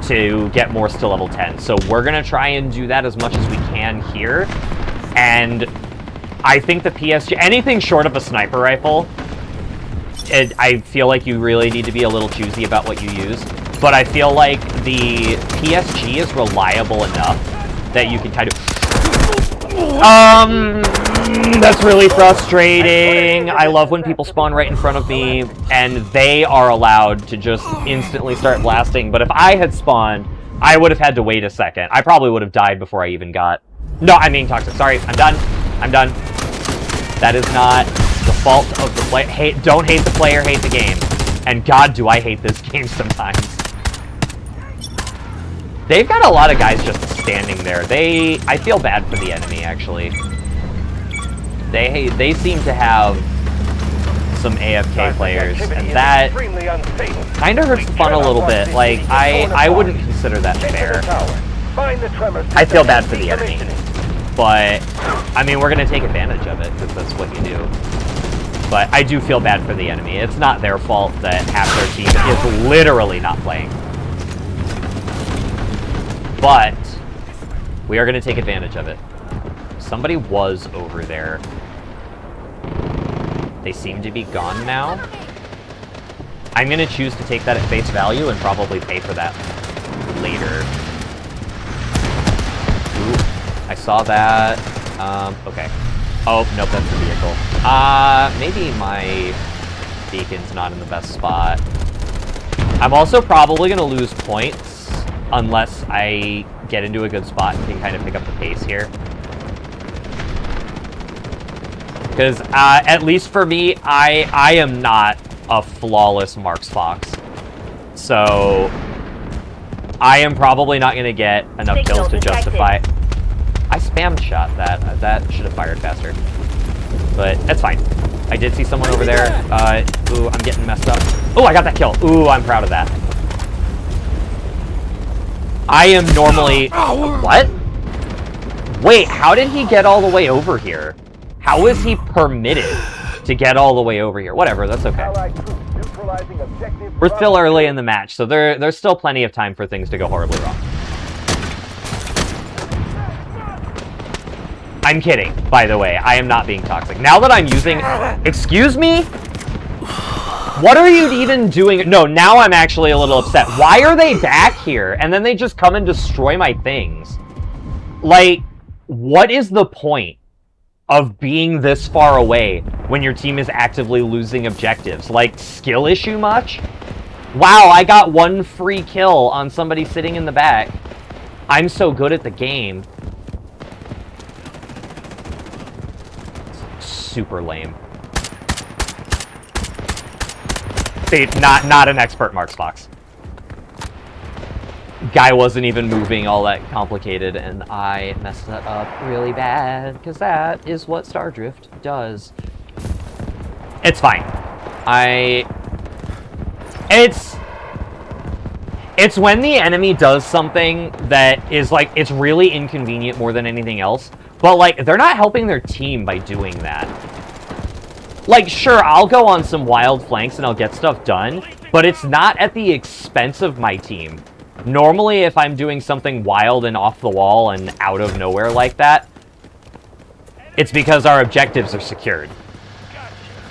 to get Morse to level 10. So we're gonna try and do that as much as we can here. And I think the PSG, anything short of a sniper rifle, I feel like you really need to be a little choosy about what you use. But I feel like the PSG is reliable enough that you can kind of... that's really frustrating. I love when people spawn right in front of me and they are allowed to just instantly start blasting. But if I had spawned, I would have had to wait a second. I probably would have died before I even got... No, I'm being toxic. Sorry, I'm done. I'm done. That is not the fault of the player. Don't hate the player, hate the game. And God, do I hate this game sometimes. They've got a lot of guys just standing there. I feel bad for the enemy, actually. They seem to have some AFK players, and that kind of hurts the fun a little bit. Like, I wouldn't consider that fair. I feel bad for the enemy. But, I mean, we're going to take advantage of it, because that's what you do. But I do feel bad for the enemy. It's not their fault that half their team is literally not playing. But, we are going to take advantage of it. Somebody was over there. They seem to be gone now. I'm going to choose to take that at face value and probably pay for that later. Ooh. I saw that. Okay. Oh, nope, that's the vehicle. Maybe my beacon's not in the best spot. I'm also probably going to lose points unless I get into a good spot and can kind of pick up the pace here. Because, at least for me, I am not a flawless Marks Fox. So, I am probably not going to get enough kills to justify... I spam shot that. That should have fired faster. But that's fine. I did see someone over there. Ooh, I'm getting messed up. Oh, I got that kill. Ooh, I'm proud of that. I am normally... What? Wait, how did he get all the way over here? How is he permitted to get all the way over here? Whatever, that's okay. We're still early in the match, so there's still plenty of time for things to go horribly wrong. I'm kidding, by the way. I am not being toxic. Now that I'm using... Excuse me? What are you even doing? No, now I'm actually a little upset. Why are they back here? And then they just come and destroy my things. Like, what is the point of being this far away when your team is actively losing objectives? Like, skill issue much? Wow, I got one free kill on somebody sitting in the back. I'm so good at the game. Super lame. See, not an expert Marks Fox. Guy wasn't even moving all that complicated, and I messed that up really bad, because that is what Stardrift does. It's fine. It's when the enemy does something that is, like, it's really inconvenient more than anything else. But, like, they're not helping their team by doing that. Like, sure, I'll go on some wild flanks and I'll get stuff done, but it's not at the expense of my team. Normally, if I'm doing something wild and off the wall and out of nowhere like that, it's because our objectives are secured.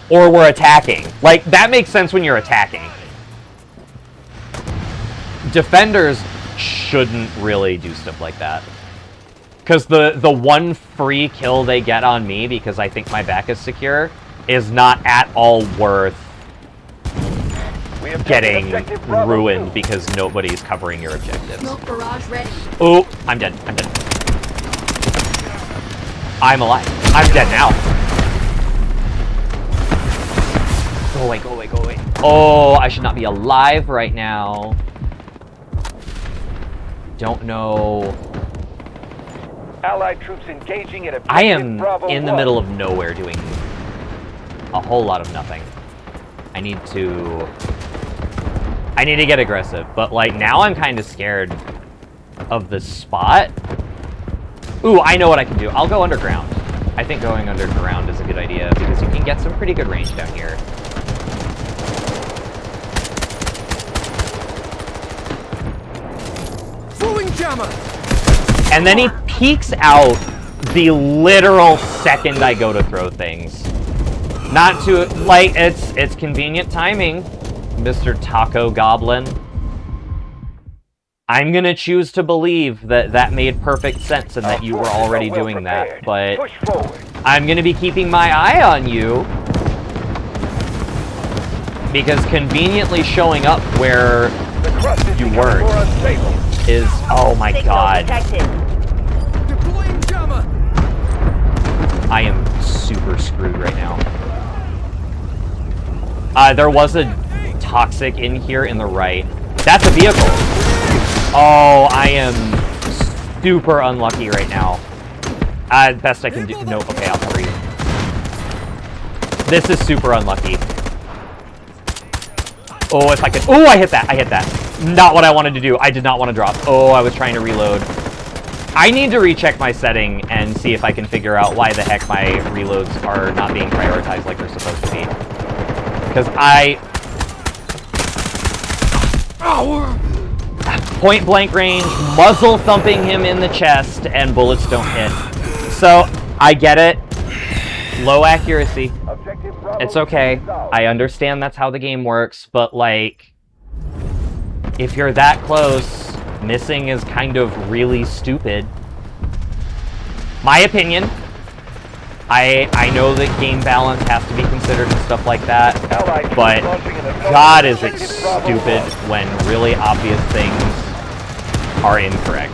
Or we're attacking. Like, that makes sense when you're attacking. Defenders shouldn't really do stuff like that. Because the one free kill they get on me because I think my back is secure is not at all worth getting ruined because nobody's covering your objectives.
Smoke barrage ready.
Oh, I'm dead. I'm dead. I'm alive. I'm dead now. Go away, go away, go away. Oh, I should not be alive right now. Don't know.
Allied troops engaging at
I am
Bravo
in the
1.
middle of nowhere doing a whole lot of nothing. I need to get aggressive, but like now I'm kind of scared of the spot. Ooh, I know what I can do. I'll go underground. I think going underground is a good idea because you can get some pretty good range down here.
Throwing jammer.
And then he peeks out the literal second I go to throw things. Not to, like, it's convenient timing, Mr. Taco Goblin. I'm gonna choose to believe that that made perfect sense and that you were already doing that, but
Push forward.
I'm gonna be keeping my eye on you because conveniently showing up where
The crust is
You
becoming
weren't.
more unstable.
is, oh my
Signal
god,
detected.
Deploying jammer.
I am super screwed right now. There was a toxic in here in the right. That's a vehicle. Oh, I am super unlucky right now. Best I can do. No, okay, I'll cover you. This is super unlucky. Oh, if I could. Oh, I hit that. I hit that. Not what I wanted to do. I did not want to drop. Oh, I was trying to reload. I need to recheck my setting and see if I can figure out why the heck my reloads are not being prioritized like they're supposed to be. Because point blank range, muzzle thumping him in the chest, and bullets don't hit. So, I get it. Low accuracy.
Objective Bravo
It's okay.
resolved.
I understand that's how the game works, but like, if you're that close, missing is kind of really stupid. My opinion. I know that game balance has to be considered and stuff like that,
Allied troops
but
launching an assault
God,
on
is it
Objective Bravo
stupid
1.
when really obvious things are incorrect.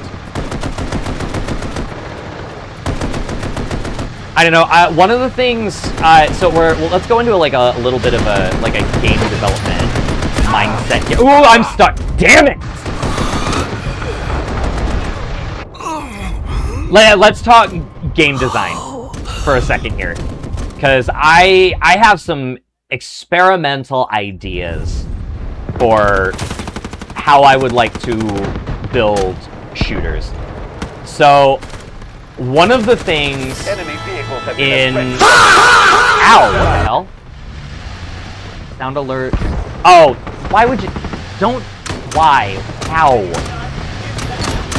I don't know. One of the things, so let's go into like a little bit of a game development mindset here. Ooh, I'm stuck. Damn it! Let's talk game design for a second here, because I have some experimental ideas for how I would like to build shooters. So one of the things
Enemy vehicles have been
in
affected.
ow, what the hell? Sound alert. Oh, why would you? Don't. Why? How?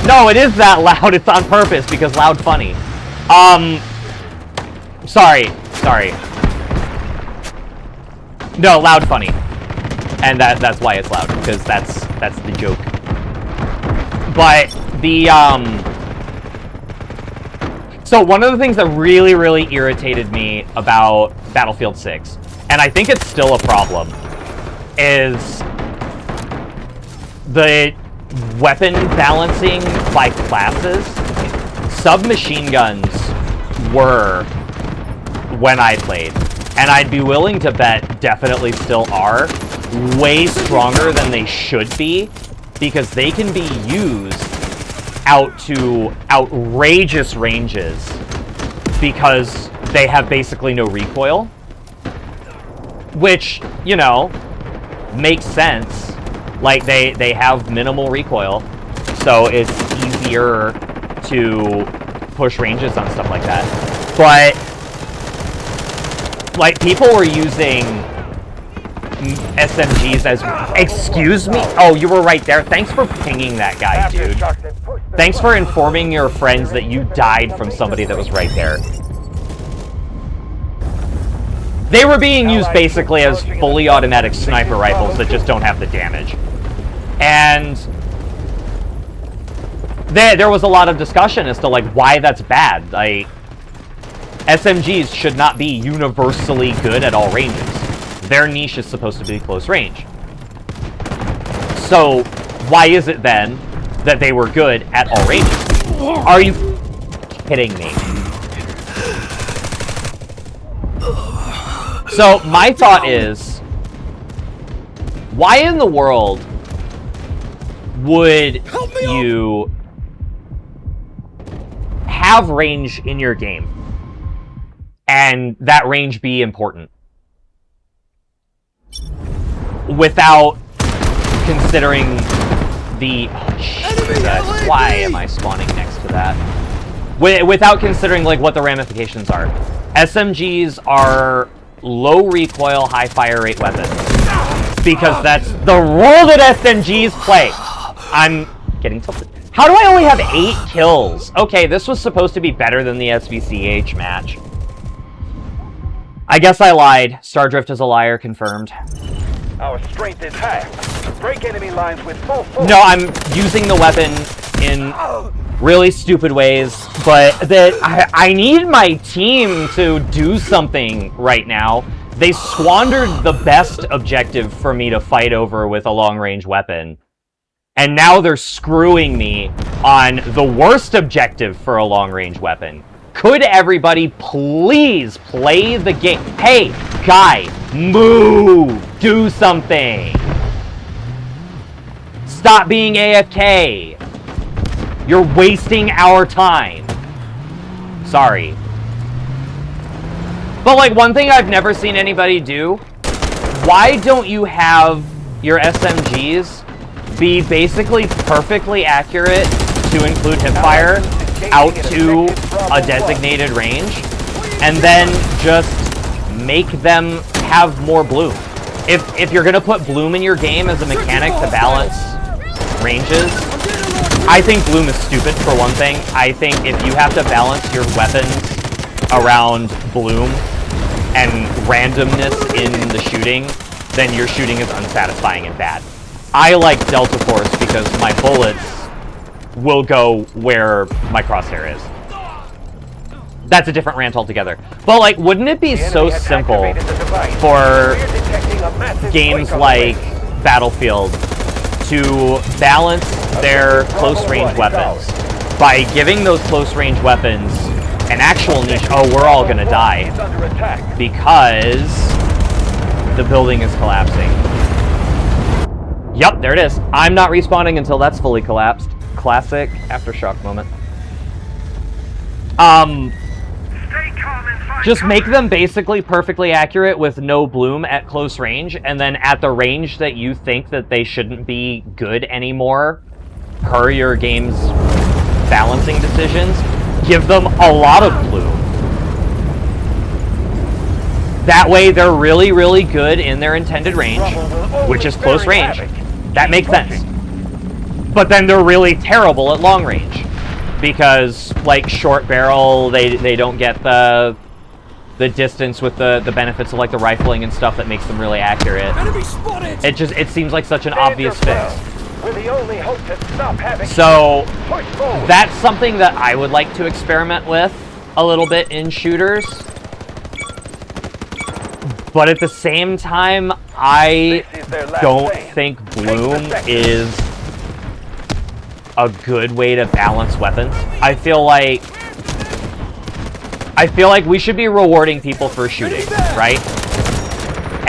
No, it is that loud. It's on purpose because loud funny. Sorry. No, loud funny. And that's why it's loud, because that's the joke. But the so one of the things that really, really irritated me about Battlefield 6, and I think it's still a problem, is the weapon balancing by classes. Submachine guns were, when I played, and I'd be willing to bet definitely still are, way stronger than they should be, because they can be used out to outrageous ranges because they have basically no recoil, which, you know, makes sense Like, they have minimal recoil, so it's easier to push ranges on stuff like that. But, like, people were using SMGs as... Excuse me? Oh, you were right there. Thanks for pinging that guy, dude. Thanks for informing your friends that you died from somebody that was right there. They were being used basically as fully automatic sniper rifles that just don't have the damage. And there was a lot of discussion as to, like, why that's bad. Like, SMGs should not be universally good at all ranges. Their niche is supposed to be close range. So, why is it then that they were good at all ranges? Are you kidding me? So, my thought is, why in the world would you have range in your game and that range be important without considering the... Oh, Jesus, why am I spawning next to that? Without considering, like, what the ramifications are. SMGs are low recoil, high fire rate weapons. Because that's the role that SMGs play. I'm getting tilted. How do I only have 8 kills? Okay, this was supposed to be better than the SVCH match. I guess I lied. Stardrift is a liar, confirmed.
Our strength is high. Break enemy lines with full force.
No, I'm using the weapon in really stupid ways, but that I need my team to do something right now. They squandered the best objective for me to fight over with a long-range weapon. And now they're screwing me on the worst objective for a long-range weapon. Could everybody please play the game? Hey, guy, move! Do something! Stop being AFK! You're wasting our time. Sorry. But, like, one thing I've never seen anybody do, why don't you have your SMGs be basically perfectly accurate to include hipfire out to a designated range, and then just make them have more bloom? If you're gonna put bloom in your game as a mechanic to balance ranges, I think bloom is stupid, for one thing. I think if you have to balance your weapons around bloom and randomness in the shooting, then your shooting is unsatisfying and bad. I like Delta Force because my bullets will go where my crosshair is. That's a different rant altogether. But, like, wouldn't it be so simple for games like Battlefield to balance their close-range weapons by giving those close-range weapons an actual niche? Oh, we're all gonna die because the building is collapsing. Yup, there it is. I'm not respawning until that's fully collapsed. Classic aftershock moment. Just make them basically perfectly accurate with no bloom at close range, and then at the range that you think that they shouldn't be good anymore, per your game's balancing decisions, give them a lot of bloom. That way they're really, really good in their intended range, which is close range. That makes sense. But then they're really terrible at long range, because, like, short barrel, they don't get the distance with the benefits of, like, the rifling and stuff that makes them really accurate. It seems like such an obvious fix. So that's something that I would like to experiment with a little bit in shooters. But at the same time, I don't think bloom is a good way to balance weapons. I feel like we should be rewarding people for shooting, right?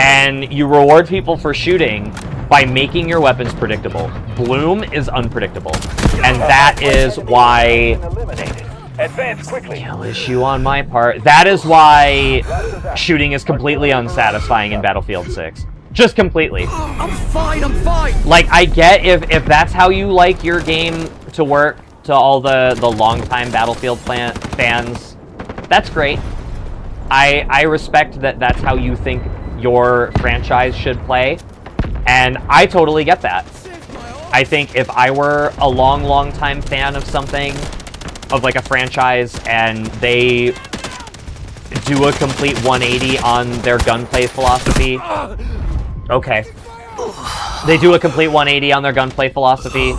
And you reward people for shooting by making your weapons predictable. Bloom is unpredictable, and that is why...
Advance quickly.
Kill issue on my part. That is why shooting is completely unsatisfying in Battlefield 6. Just completely.
I'm fine, I'm fine.
Like, I get if that's how you like your game to work, to all the longtime Battlefield fans, that's great. I respect that that's how you think your franchise should play, and I totally get that. I think if I were a long time fan of something, of like a franchise, and they do a complete 180 on their gunplay philosophy, okay. They do a complete 180 on their gunplay philosophy,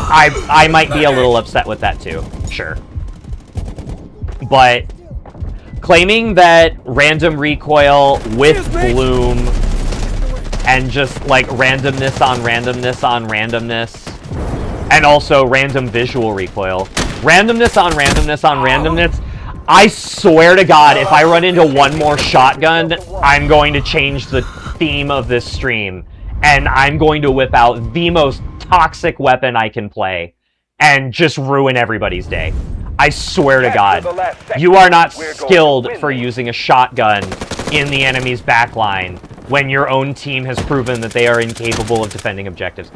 I might be a little upset with that too, sure. But claiming that random recoil with bloom and just like randomness on randomness on randomness, and also random visual recoil, randomness on randomness on randomness, I swear to God, if I run into one more shotgun, I'm going to change the theme of this stream, and I'm going to whip out the most toxic weapon I can play and just ruin everybody's day. I swear to God, you are not skilled for using a shotgun in the enemy's backline when your own team has proven that they are incapable of defending objectives.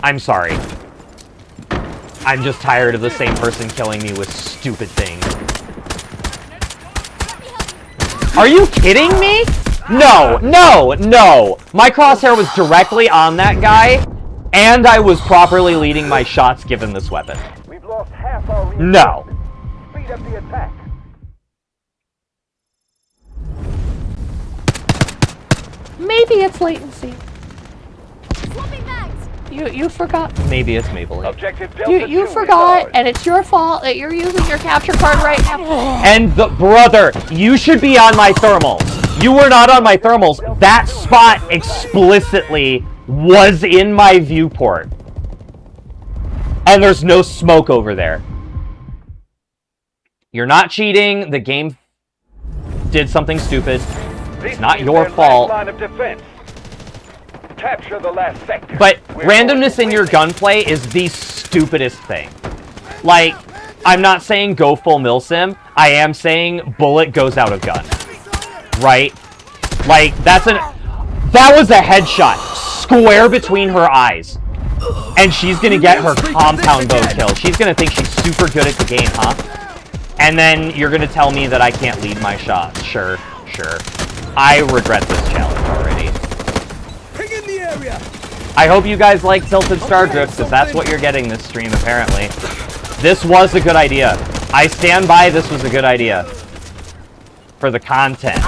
I'm sorry. I'm just tired of the same person killing me with stupid things. Are you kidding me? No, no, no. My crosshair was directly on that guy, and I was properly leading my shots given this weapon.
We've lost half our
No.
Speed up the attack.
Maybe it's latency. You forgot.
Maybe it's Maybelline.
Objective Delta
You
2
forgot,
is ours.
and it's your fault that you're using your capture card right now.
And the brother, you should be on my thermals. You were not on my thermals. That spot explicitly was in my viewport. And there's no smoke over there. You're not cheating. The game did something stupid. It's not your fault.
Line of defense. Capture the last sector.
But randomness in your gunplay is the stupidest thing. Like, I'm not saying go full milsim. I am saying bullet goes out of gun. Right? Like, that was a headshot. Square between her eyes. And she's gonna get her compound bow kill. She's gonna think she's super good at the game, huh? And then you're gonna tell me that I can't lead my shots. Sure, sure. I regret this challenge already.
Ping in the area.
I hope you guys like Tilted Stardrift, because that's what you're getting this stream, apparently. This was a good idea. I stand by this was a good idea. For the content.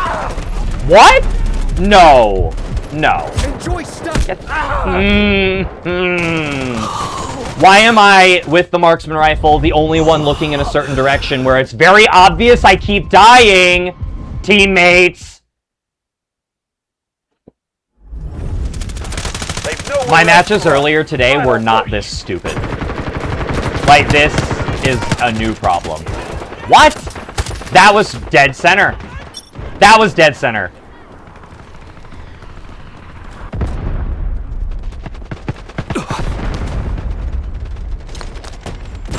What? No. No.
Enjoy stuff.
Why am I, with the marksman rifle, the only one looking in a certain direction where it's very obvious I keep dying, teammates? My matches earlier today were not this stupid. Like, this is a new problem. What? That was dead center. That was dead center.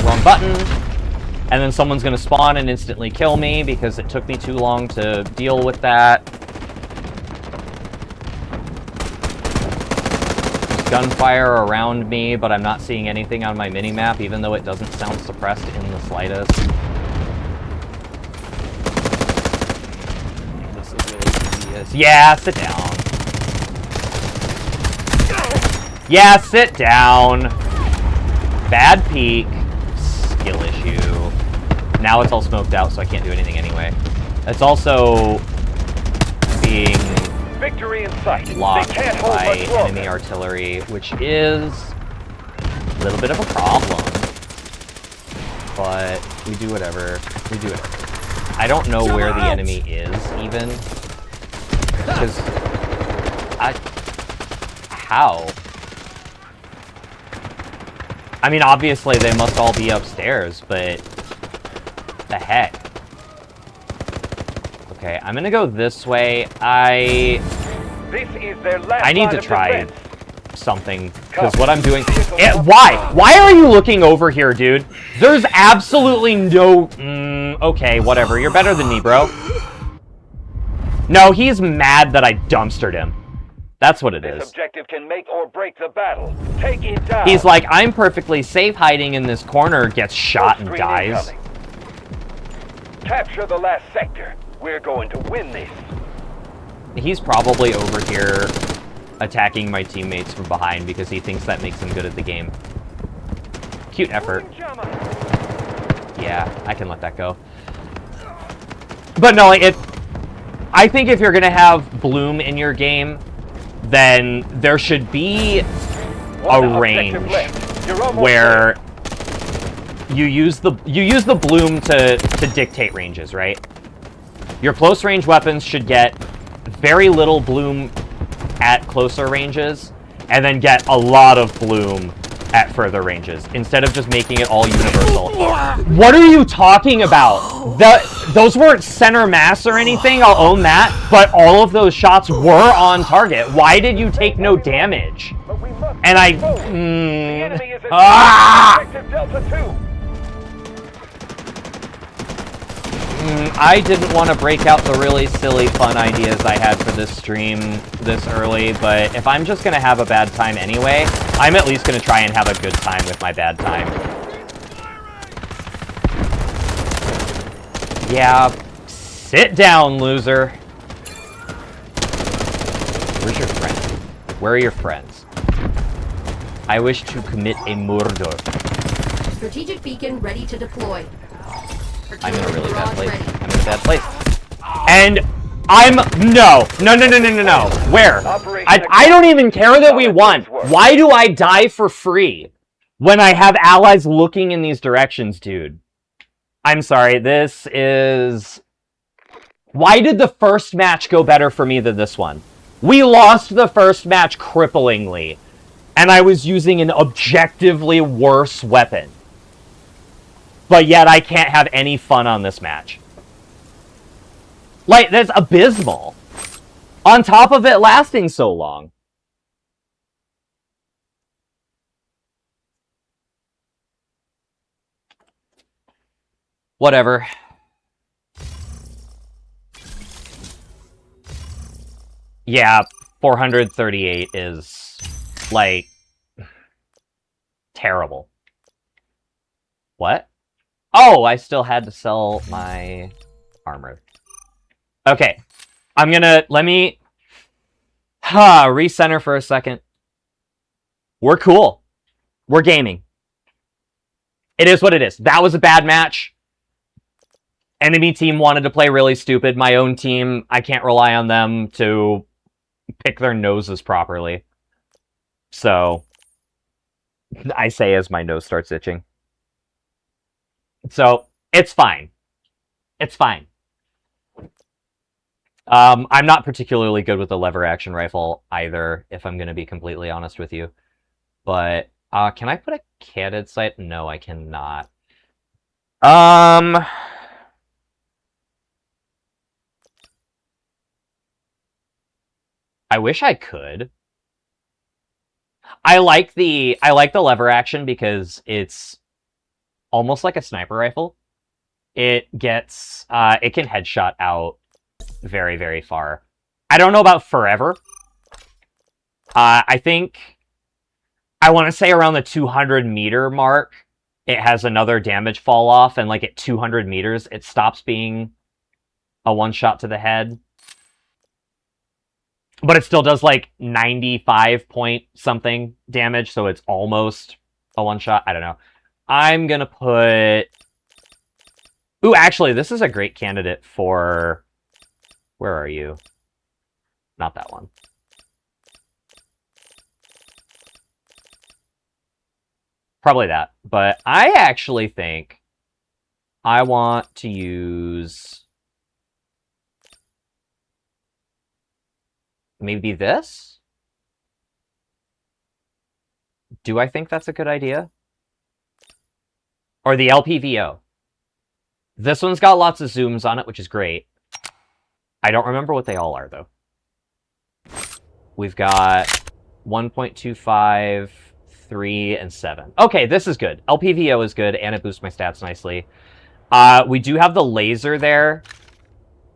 Wrong button. And then someone's gonna spawn and instantly kill me because it took me too long to deal with that. Gunfire around me, but I'm not seeing anything on my minimap, even though it doesn't sound suppressed in the slightest. This is really tedious. Yeah, sit down. Yeah, sit down. Bad peek. Skill issue. Now it's all smoked out, so I can't do anything anyway. It's also being
victory in sight.
Blocked
They can't hold
by
much longer.
enemy artillery, which is a little bit of a problem. But we do whatever. We do whatever. I don't know where the enemy is, even. Because how? I mean, obviously they must all be upstairs, but the heck? Okay, I'm gonna go this way.
This is their last
I need
line
to
of
try
defense.
something, because what I'm doing... Why? Why are you looking over here, dude? There's absolutely no... okay, whatever. You're better than me, bro. No, he's mad that I dumpstered him. That's what it
This
is.
objective can make or break the battle. Take it down.
He's like, I'm perfectly safe hiding in this corner, gets shot and
Screen
dies.
incoming. Capture the last sector. We're going to win this.
He's probably over here attacking my teammates from behind because he thinks that makes him good at the game. Cute effort. Yeah, I can let that go. But no, like, I think if you're gonna have Bloom in your game, then there should be a range where you use the Bloom to dictate ranges, right? Your close range weapons should get very little Bloom at closer ranges, and then get a lot of Bloom at further ranges, instead of just making it all universal. What are you talking about? Those weren't center mass or anything, I'll own that, but all of those shots were on target. Why did you take no damage? And I... I didn't want to break out the really silly fun ideas I had for this stream this early, but if I'm just going to have a bad time anyway, I'm at least going to try and have a good time with my bad time. Yeah, sit down, loser. Where's your friend? Where are your friends? I wish to commit a murder.
Strategic beacon ready to deploy.
I'm in a really bad place. I'm in a bad place. And no. Where? I don't even care that we won. Why do I die for free when I have allies looking in these directions, dude? I'm sorry, this is... Why did the first match go better for me than this one? We lost the first match cripplingly, and I was using an objectively worse weapon. But yet I can't have any fun on this match. Like, that's abysmal. On top of it lasting so long. Whatever. Yeah, 438 is, like, terrible. What? Oh, I still had to sell my armor. Okay. I'm gonna... Let me... recenter for a second. We're cool. We're gaming. It is what it is. That was a bad match. Enemy team wanted to play really stupid. My own team, I can't rely on them to pick their noses properly. So, I say as my nose starts itching. So, it's fine. It's fine. I'm not particularly good with the lever action rifle either, if I'm going to be completely honest with you. But, can I put a candid sight? No, I cannot. I wish I could. I like the lever action because it's almost like a sniper rifle. It gets it can headshot out very, very far. I don't know about forever. I think I want to say around the 200 meter mark, it has another damage fall off, and like at 200 meters, it stops being a one shot to the head. But it still does like 95 point something damage, so it's almost a one shot. I don't know. I'm gonna put... Ooh, actually, this is a great candidate for... Where are you? Not that one. Probably that. But I actually think I want to use... Maybe this? Do I think that's a good idea? Or the LPVO. This one's got lots of zooms on it, which is great. I don't remember what they all are, though. We've got 1.25, 3, and 7. Okay, this is good. LPVO is good, and it boosts my stats nicely. We do have the laser there.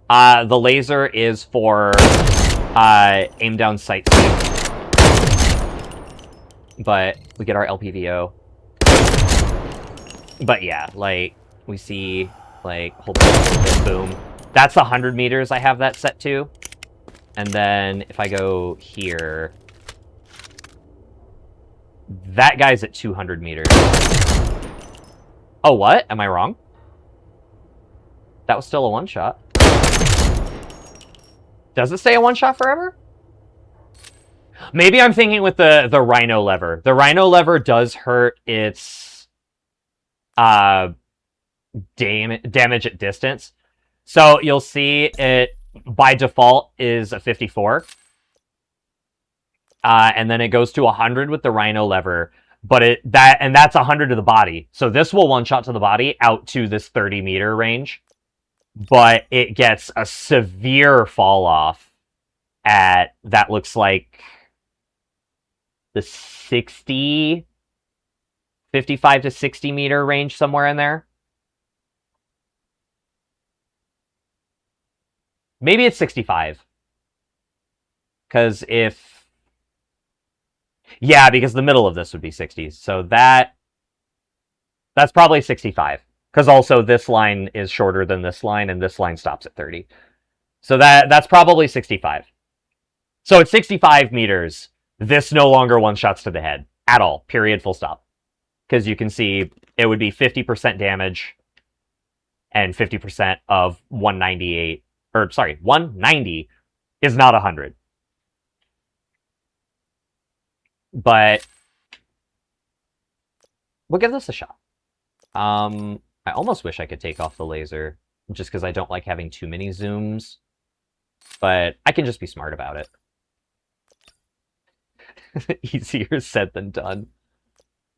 The laser is for aim down sight. But we get our LPVO. But yeah, like, we see, like, hold on, boom. That's 100 meters I have that set to. And then if I go here, that guy's at 200 meters. Oh, what? Am I wrong? That was still a one-shot. Does it stay a one-shot forever? Maybe I'm thinking with the Rhino lever. The Rhino lever does hurt its damage at distance. So you'll see it by default is a 54. And then it goes to 100 with the Rhino lever. But that's 100 to the body. So this will one-shot to the body out to this 30-meter range. But it gets a severe fall-off at, that looks like, the 55 to 60 meter range, somewhere in there. Maybe it's 65. Because if... Yeah, because the middle of this would be 60. So that's probably 65. Because also this line is shorter than this line, and this line stops at 30. So that's probably 65. So at 65 meters, this no longer one-shots to the head. At all. Period. Full stop. Because you can see it would be 50% damage and 50% of 198. Or, sorry, 190 is not 100. But we'll give this a shot. I almost wish I could take off the laser, just because I don't like having too many zooms. But I can just be smart about it. Easier said than done.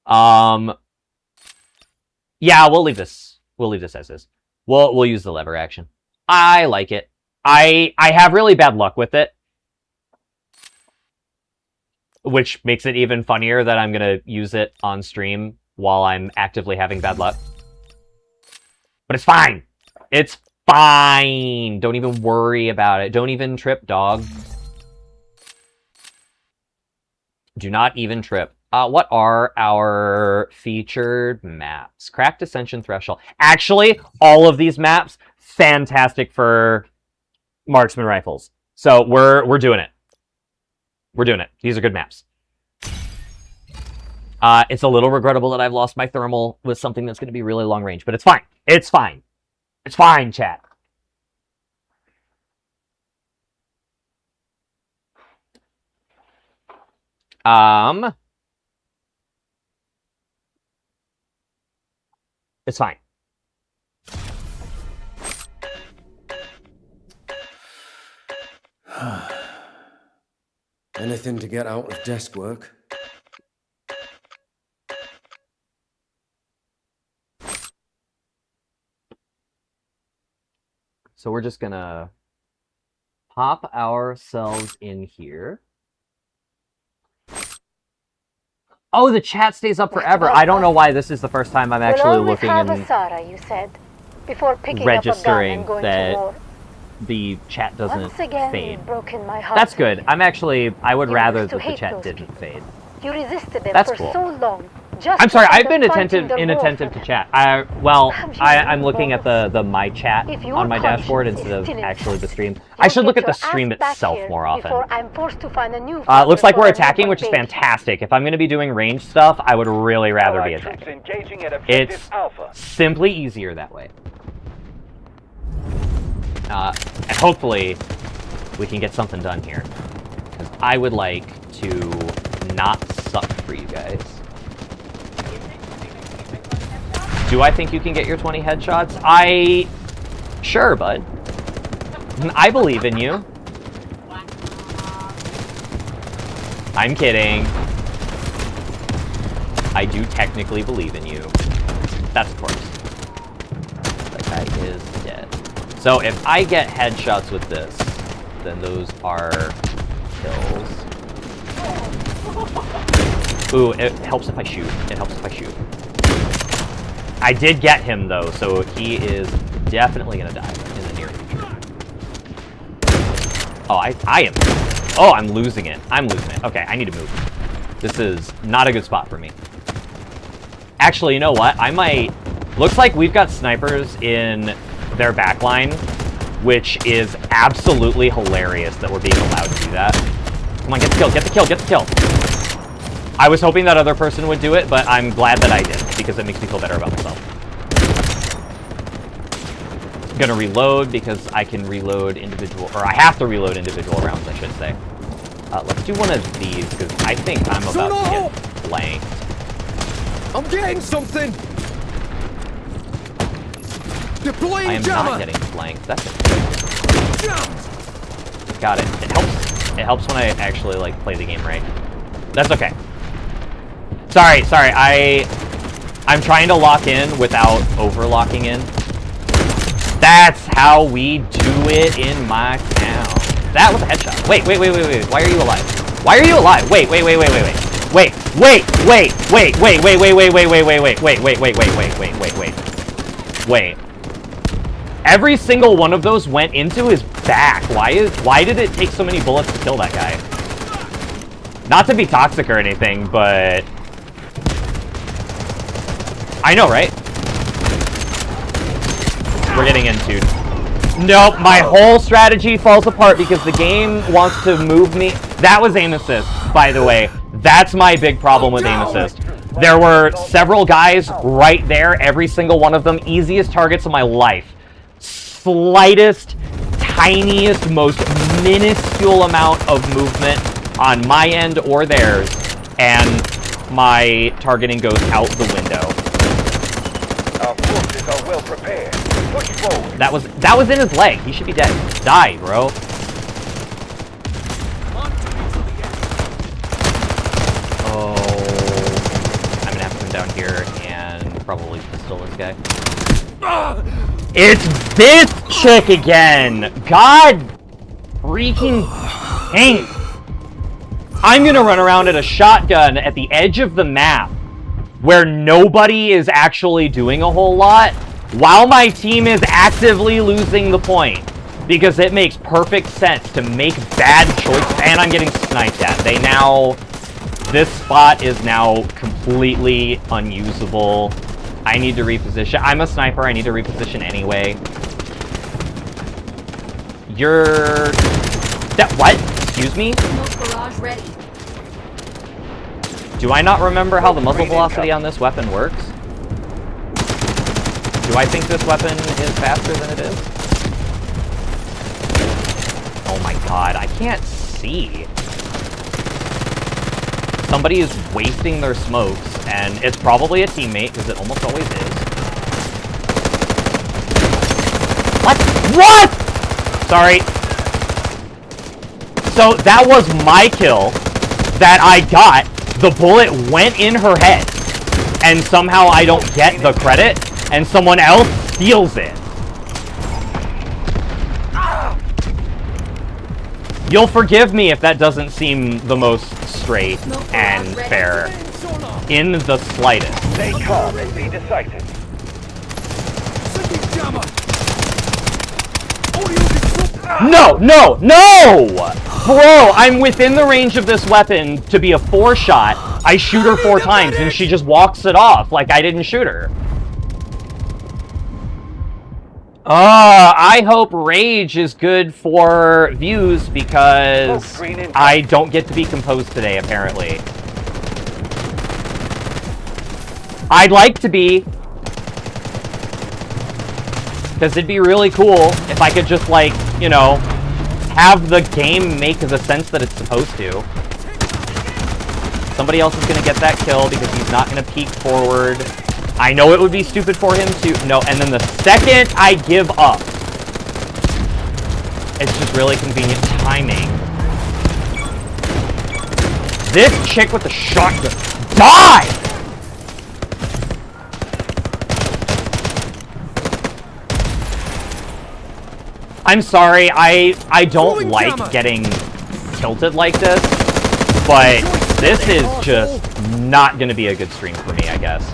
Yeah, we'll leave this. We'll leave this as is. We'll use the lever action. I like it. I have really bad luck with it. Which makes it even funnier that I'm going to use it on stream while I'm actively having bad luck. But it's fine. It's fine. Don't even worry about it. Don't even trip, dog. Do not even trip. What are our featured maps? Cracked Ascension Threshold. Actually, all of these maps, fantastic for marksman rifles. So we're doing it. We're doing it. These are good maps. It's a little regrettable that I've lost my thermal with something that's going to be really long range, but it's fine. It's fine. It's fine, chat. It's fine.
Anything to get out of desk work?
So we're just gonna pop ourselves in here. Oh, the chat stays up forever. I don't know why this is the first time I'm actually looking and
Sarah, you said, before picking
registering
up a gun and going
that
to war.
the chat doesn't
Once again,
fade.
you've broken my heart.
That's good. I would
You
rather
used to
that the
hate
chat
those
didn't
people.
fade.
You resisted them
That's
for
cool.
so long. Just
I'm sorry,
because
I've been
they're fighting their war
inattentive
for
to
them.
chat. I'm looking at the my chat
If your
on my dashboard
conscience
instead
is
of
still
actually the
intact,
stream.
you'll
I should look
get
at the
your
stream
ass back
itself
here
more often.
before I'm forced to find a new
Looks like
for
we're
our
attacking,
newborn
which is
baby.
fantastic. If I'm going to be doing range stuff, I would really rather be
Allied troops
attacking.
engaging at objective
It's
Alpha.
simply easier that way. And hopefully, we can get something done here. Because I would like to not suck for you guys. Do I think you can get your 20 headshots? Sure, bud. I believe in you. I'm kidding. I do technically believe in you. That's a corpse. That guy is dead. So if I get headshots with this, then those are kills. Ooh, it helps if I shoot. It helps if I shoot. I did get him, though, so he is definitely going to die in the near future. Oh, I am Oh, I'm losing it. I'm losing it. Okay, I need to move. This is not a good spot for me. Actually, you know what? I might... Looks like we've got snipers in their backline, which is absolutely hilarious that we're being allowed to do that. Come on, get the kill, get the kill, get the kill. I was hoping that other person would do it, but I'm glad that I did, because it makes me feel better about myself. I'm gonna reload, because I can reload individual, or I have to reload individual rounds, I should say. Let's do one of these, because I think I'm about to get blanked.
I'm getting something! Deploying
I am
jammer!
not getting blanked, that's it. Got it. It helps. It helps when I actually, like, play the game right. That's okay. Sorry, I'm trying to lock in without over-locking in. That's how we do it in my town. That was a headshot. Wait. Why are you alive? Why are you alive? Wait. Every single one of those went into his back. Why did it take so many bullets to kill that guy? Not to be toxic or anything, but... I know, right? We're getting into. Nope, my whole strategy falls apart because the game wants to move me. That was aim assist, by the way. That's my big problem with aim assist. There were several guys right there, every single one of them, easiest targets of my life. Slightest, tiniest, most minuscule amount of movement on my end or theirs, and my targeting goes out the window.
Our forces are well prepared. Push forward.
That was in his leg. He should be dead. Die, bro. Oh, I'm gonna have to come down here and probably pistol this guy. It's this chick again! God freaking dang. I'm gonna run around at a shotgun at the edge of the map where nobody is actually doing a whole lot while my team is actively losing the point. Because it makes perfect sense to make bad choices. And I'm getting sniped at. This spot is now completely unusable. I need to reposition. I'm a sniper. I need to reposition anyway. What? Excuse me?
Smoke barrage ready.
Do I not remember how the muzzle velocity on this weapon works? Do I think this weapon is faster than it is? Oh my god, I can't see. Somebody is wasting their smokes, and it's probably a teammate, because it almost always is. What? Sorry. So that was my kill that I got. The bullet went in her head, and somehow I don't get the credit, and someone else steals it. You'll forgive me if that doesn't seem the most straight and fair in the slightest.
Stay calm and be decisive.
No! Bro, I'm within the range of this weapon to be a 4-shot. I shoot her 4 times and she just walks it off like I didn't shoot her. I hope Rage is good for views because I don't get to be composed today, apparently. I'd like to be. Because it'd be really cool if I could just, like, you know, have the game make the sense that it's supposed to. Somebody else is going to get that kill because he's not going to peek forward. I know it would be stupid for him to... No, and then the second I give up, it's just really convenient timing. This chick with the shotgun. Die! I'm sorry, I don't like getting tilted like this, but this is just not going to be a good stream for me, I guess.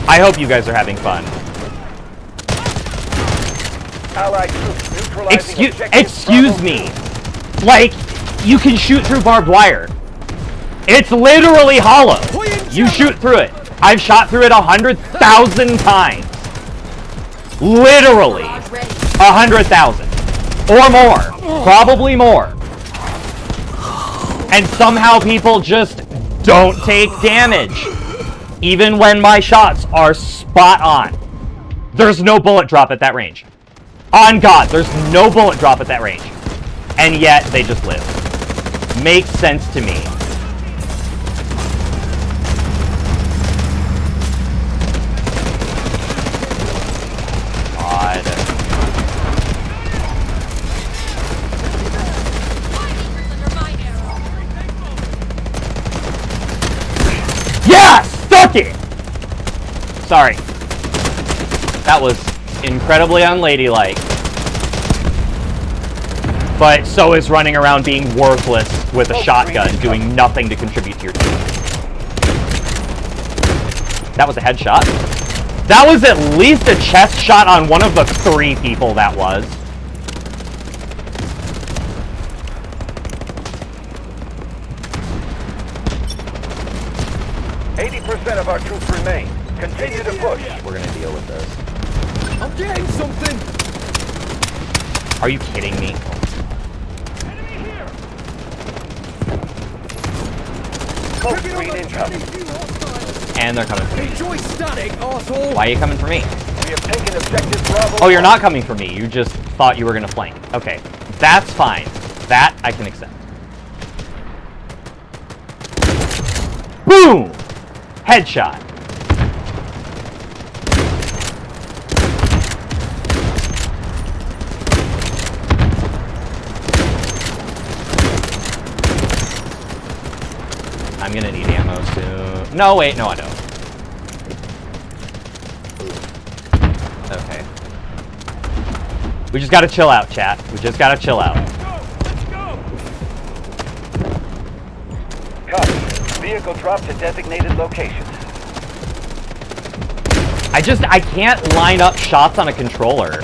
I hope you guys are having fun.
Allied troops neutralizing objective
Excuse me. Like, you can shoot through barbed wire. It's literally hollow. You shoot through it. I've shot through it 100,000 times. Literally. 100,000. Or more. Probably more. And somehow people just don't take damage. Even when my shots are spot on. There's no bullet drop at that range. On God, there's no bullet drop at that range. And yet, they just live. Makes sense to me. God. Yeah! Stuck it! Sorry. That was incredibly unladylike. But so is running around being worthless with a shotgun, doing nothing to contribute to your team. That was a headshot. That was at least a chest shot on one of the 3 people that was.
Of our troops remain. Continue to push.
We're gonna deal with this.
I'm getting something.
Are you kidding me?
Enemy here. Smoke screen incoming.
And they're coming for me.
Enjoy static, asshole.
Why are you coming for me?
We have taken objective Bravo.
Oh, you're not coming for me. You just thought you were gonna flank. Okay, that's fine. That I can accept. Boom! Headshot. I'm gonna need ammo soon. No, wait, no, I don't. Okay. We just gotta chill out, chat. We just gotta chill out.
Let's go. Copy. Vehicle drop to designated locations.
I can't line up shots on a controller.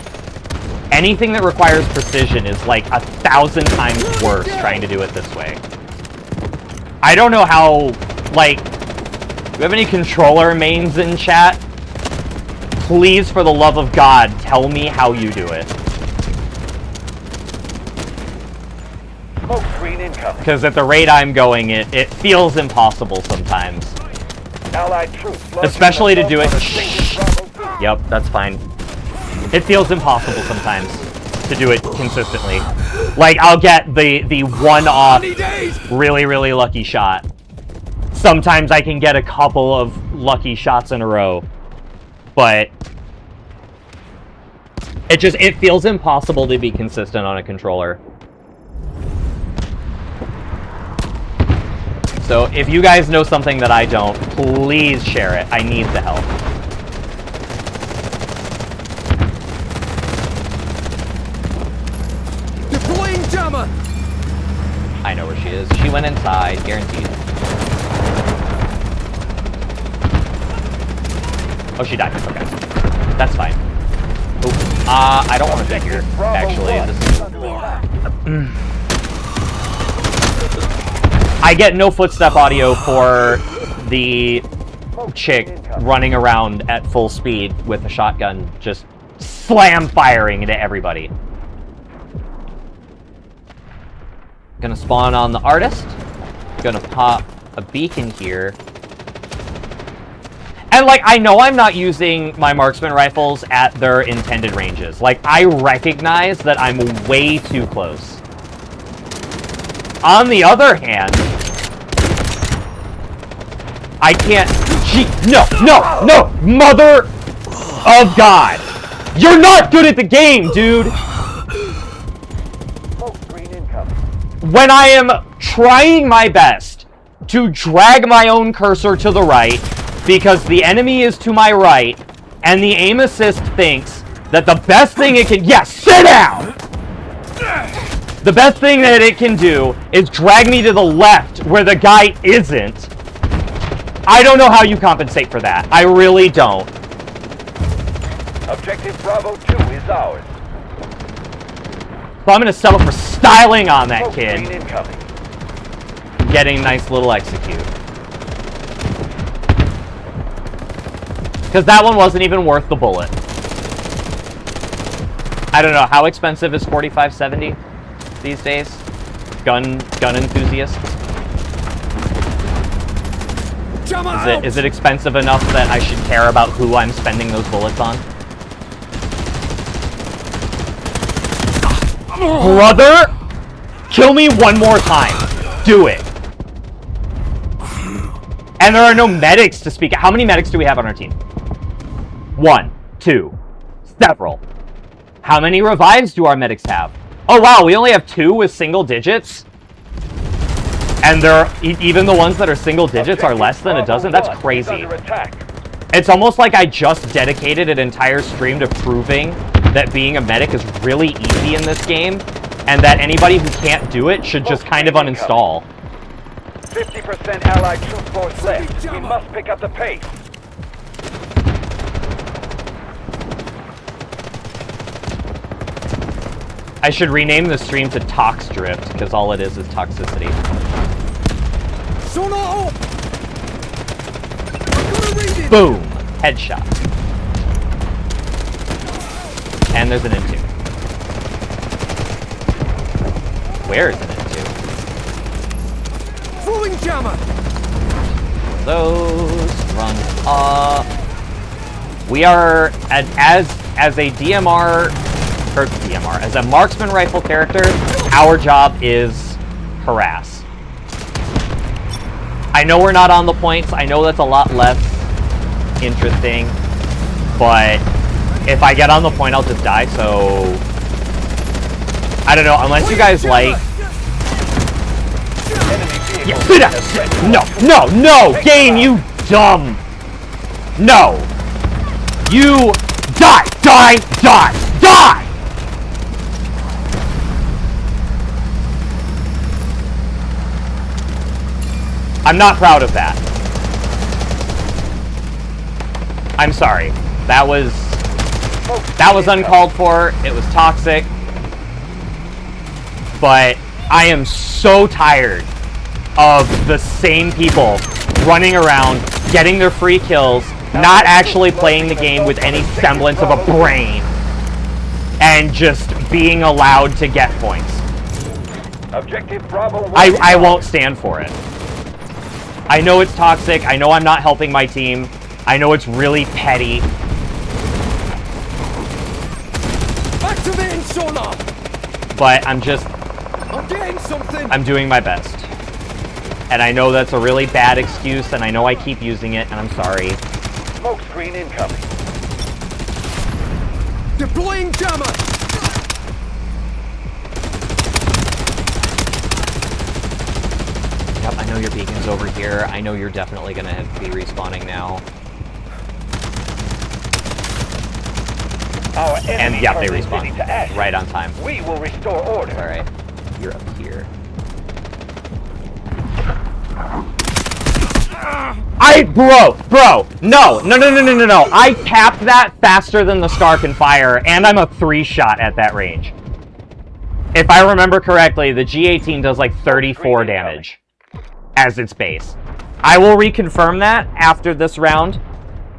Anything that requires precision is like 1,000 times worse trying to do it this way. I don't know how, like, do we have any controller mains in chat? Please, for the love of God, tell me how you do it.
Smoke screen incoming.
Because at the rate I'm going, it feels impossible sometimes.
Allied troops.
Especially to do it.
Bravo.
Yep, that's fine. It feels impossible sometimes to do it consistently. Like, I'll get the one-off, really, really lucky shot. Sometimes I can get a couple of lucky shots in a row. But it feels impossible to be consistent on a controller. So if you guys know something that I don't, please share it. I need the help.
Deploying jammer.
I know where she is. She went inside, guaranteed. Oh, she died. Okay. That's fine. Oh, I don't want to be here, actually. I get no footstep audio for the chick running around at full speed with a shotgun, just slam firing into everybody. Gonna spawn on the artist. Gonna pop a beacon here. And, like, I know I'm not using my marksman rifles at their intended ranges. Like, I recognize that I'm way too close. On the other hand, I can't... No! Mother of God! You're not good at the game, dude! When I am trying my best to drag my own cursor to the right, because the enemy is to my right, and the aim assist thinks that the best thing it can... Yeah, sit down! The best thing that it can do is drag me to the left where the guy isn't. I don't know how you compensate for that. I really don't.
Objective Bravo 2 is ours.
So I'm going to settle for styling on that kid.
Incoming.
getting nice little execute. Because that one wasn't even worth the bullet. I don't know, how expensive is 4570 these days? Gun enthusiasts? Is it expensive enough that I should care about who I'm spending those bullets on? Brother! Kill me one more time. Do it. And there are no medics to speak. How many medics do we have on our team? 1, 2, several. How many revives do our medics have? Oh wow, we only have 2 with single digits? And they're, even the ones that are single digits are less than a dozen? That's crazy. It's almost like I just dedicated an entire stream to proving that being a medic is really easy in this game, and that anybody who can't do it should just kind of uninstall.
50% Allied troop force left. We must pick up the pace.
I should rename the stream to Stardrift, because all it is toxicity. Boom! Headshot. And there's an N2. Where is an N2?
Throwing jammer.
Those run up. We are as a DMR, or DMR, as a marksman rifle character, our job is harass. I know we're not on the points. I know that's a lot less interesting, but if I get on the point, I'll just die. So I don't know. Unless you guys like. Yeah, sit down. No, game, you dumb. No, you die. I'm not proud of that. I'm sorry. That was uncalled for. It was toxic. But I am so tired of the same people running around, getting their free kills, not actually playing the game with any semblance of a brain, and just being allowed to get points.
Objective Bravo.
I won't stand for it. I know it's toxic. I know I'm not helping my team. I know it's really petty.
Activating sonar.
But I'm
getting something.
I'm doing my best. And I know that's a really bad excuse, and I know I keep using it, and I'm sorry.
Smoke screen incoming.
Deploying jammer.
Yep, I know your beacon's over here. I know you're definitely gonna be respawning now. And yeah, they respawn. Right on time.
We will restore order.
Alright. You're up here. Bro! No! I tapped that faster than the Scar can fire, and I'm a 3-shot at that range. If I remember correctly, the G18 does like 34 damage as its base. I will reconfirm that after this round,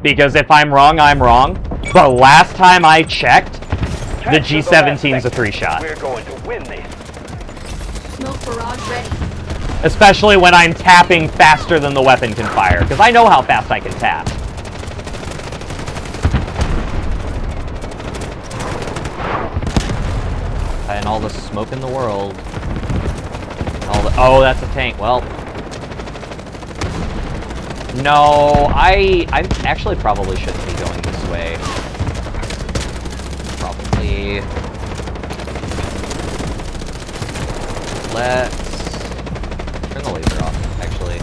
because if I'm wrong, I'm wrong. But last time I checked, the G17's a 3-shot.
We're going to win this.
Smoke barrage ready.
Especially when I'm tapping faster than the weapon can fire, because I know how fast I can tap. And all the smoke in the world. Oh, that's a tank. Well. No, I actually probably shouldn't be going this way. Probably. Let's turn the laser off, actually.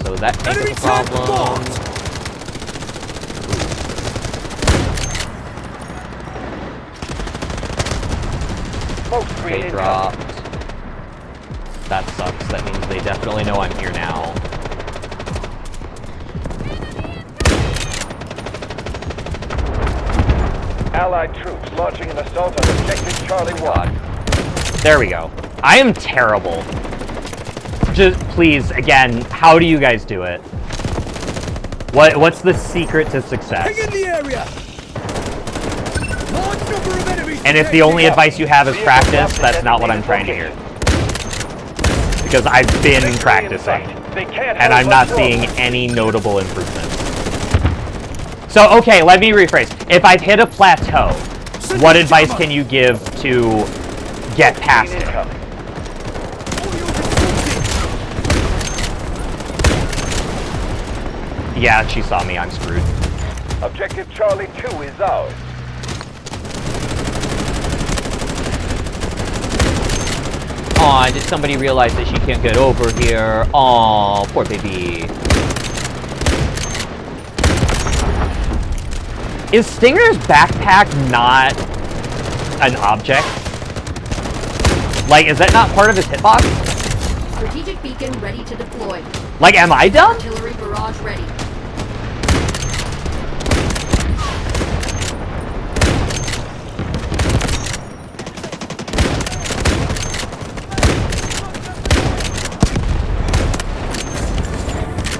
So that tank is a problem. They dropped. That sucks. That means they definitely know I'm here now.
Allied troops launching an assault on objective Charlie 1.
There we go. I am terrible Just please, again, how do you guys do it? What's the secret to success?
Hang in the area. Large number of enemies.
And if the only advice you have is practice, that's not what I'm trying to hear. Because I've been practicing, and I'm not seeing any notable improvement. So, okay, let me rephrase. If I've hit a plateau, what advice can you give to get past it? Yeah, she saw me. I'm screwed.
Objective Charlie 2 is ours.
Aw, did somebody realize that she can't get over here? Aw, poor baby. Is Stinger's backpack not an object? Like, is that not part of his hitbox?
Strategic beacon ready to deploy.
Like, am I dumb?
Artillery barrage ready.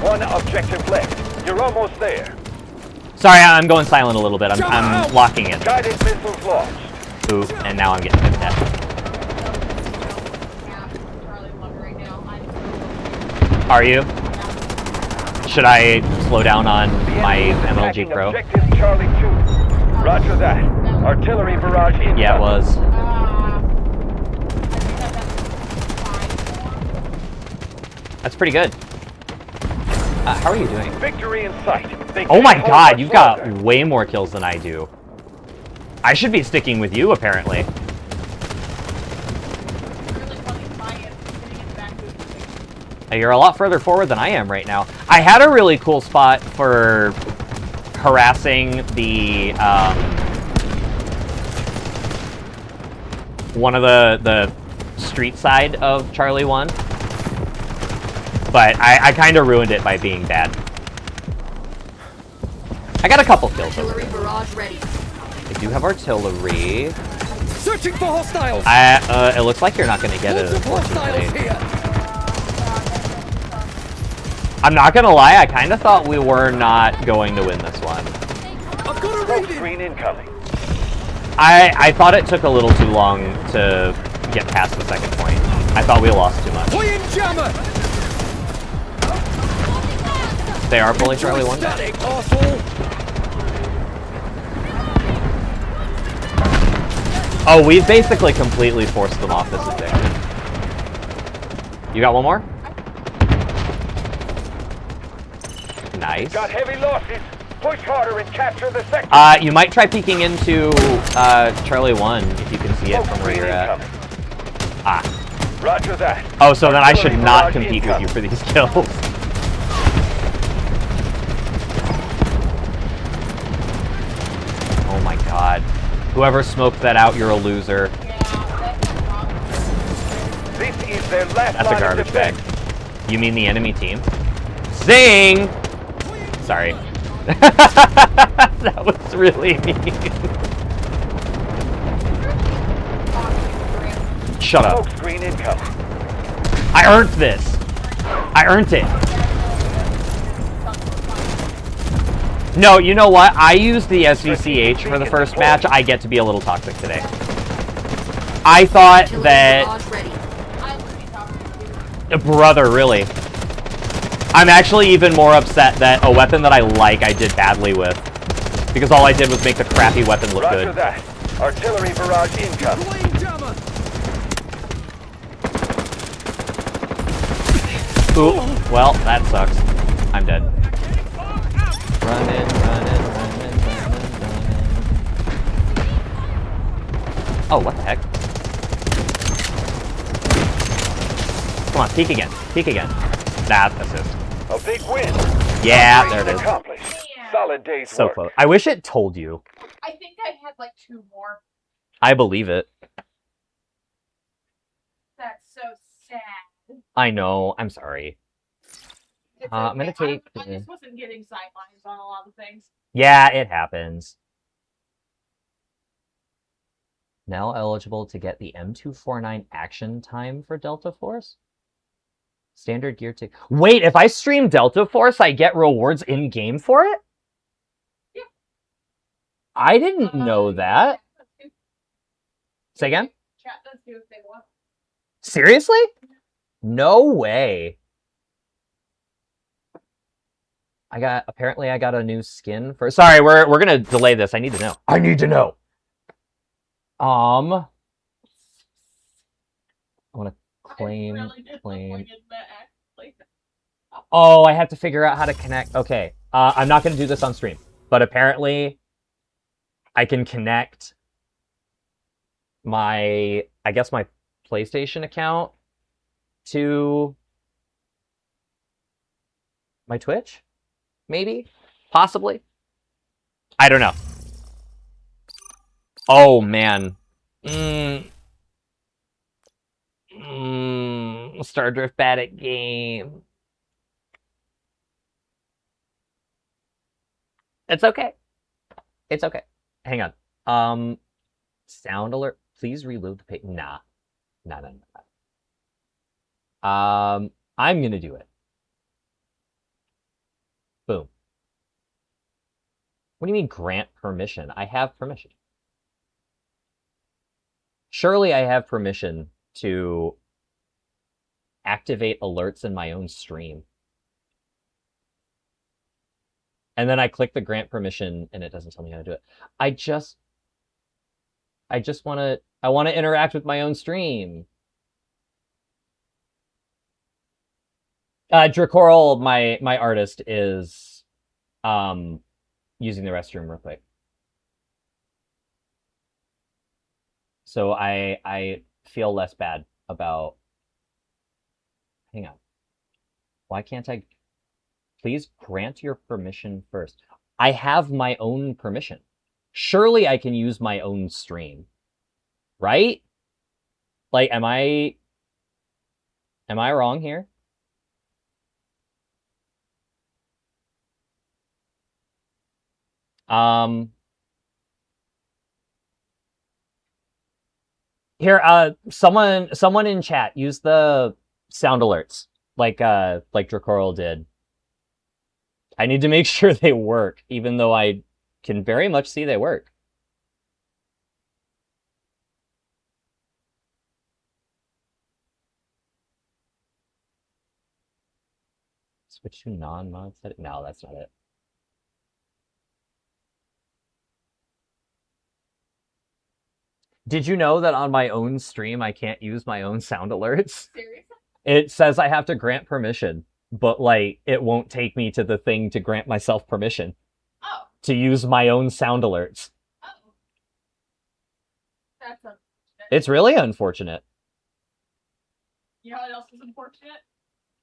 One objective left. You're almost there.
Sorry, I'm going silent a little bit. I'm locking it.
Guided missiles launched.
Ooh, and now I'm getting hit death. Are you? Should I slow down on my MLG Pro?
Objective Charlie 2. Roger that. Artillery barrage incoming.
Yeah, it was. That's pretty good. How are you doing?
Victory in sight. They
Oh my
can't
god,
hold
you've
much
got
longer.
way more kills than I do. I should be sticking with you, apparently. You're a lot further forward than I am right now. I had a really cool spot for harassing the, one of the street side of Charlie 1. But I kind of ruined it by being bad. I got a couple kills.
Artillery barrage ready.
I do have artillery.
Searching for hostiles.
It looks like you're not going to get it,
Lots of hostiles
unfortunately.
here.
I'm not going to lie, I kind of thought we were not going to win this one.
I've got a
Smoke
reading.
screen incoming.
I thought it took a little too long to get past the second point. I thought we lost too much.
Playing jammer.
They are pulling Charlie 1.
Static, arsehole.
Oh, we've basically completely forced them off this objective. You got one more? Nice.
Got heavy losses. Push harder and capture the sector.
You might try peeking into Charlie 1 if you can see it from where you're at. Ah.
Roger that.
Oh, so then I should
Artillery
not
barrage
compete with you
incoming.
for these kills. Oh my god. Whoever smoked that out, you're a loser.
This is their last
That's a
line of
garbage bag.
defense.
You mean the enemy team? Zing! Sorry. That was really mean. Shut up.
Smoke screen incoming.
I earned this. I earned it. No, you know what? I used the SVCH for the first match. I get to be a little toxic today. I thought
Artillery
that...
barrage ready.
Brother, really. I'm actually even more upset that a weapon that I like I did badly with. Because all I did was make the crappy weapon look
Roger
good.
that. Artillery barrage incoming.
Playing jammer.
Ooh, well, that sucks. I'm dead. Running, running, running, running, running. Oh, what the heck? Come on, peek again. Peek again. That assist.
A big win.
Yeah, there it
Mission
is.
accomplished. Solid day's
So
work.
close. I wish it told you.
I think I had like 2 more.
I believe it.
That's so sad.
I know. I'm sorry.
It's
I'm gonna
okay.
take
I
the-
just wasn't getting sightlines on a lot of things.
Yeah, it happens. Now eligible to get the M249 action time for Delta Force? Standard gear tick. Wait, if I stream Delta Force, I get rewards in game for it?
Yeah.
I didn't know that. Say again?
Chat does do if they want.
Seriously? No way. Apparently I got a new skin for. Sorry, we're gonna delay this. I need to know. I need to know. I want to claim. Oh, I have to figure out how to connect. Okay, I'm not gonna do this on stream, but apparently, I can connect my, I guess my PlayStation account to my Twitch. Maybe, possibly. I don't know. Oh man. Stardrift bad at game. It's okay. It's okay. Hang on. Sound alert. Please reload the page. Nah. Nah. I'm gonna do it. Boom. What do you mean grant permission? I have permission. Surely I have permission to activate alerts in my own stream. And then I click the grant permission and it doesn't tell me how to do it. I want to interact with my own stream. Dracoral, my artist, is using the restroom real quick. So I feel less bad about. Hang on. Why can't I? Please grant your permission first. I have my own permission. Surely I can use my own stream, right? Like, am I wrong here? Here, someone in chat use the sound alerts like Dracoral did. I need to make sure they work, even though I can very much see they work. Switch to non-mod setting. No, that's not it. Did you know that on my own stream, I can't use my own sound alerts?
Seriously?
It says I have to grant permission, but like it won't take me to the thing to grant myself permission.
Oh.
To use my own sound alerts.
Oh. That's unfortunate.
It's really unfortunate.
You know what else is unfortunate?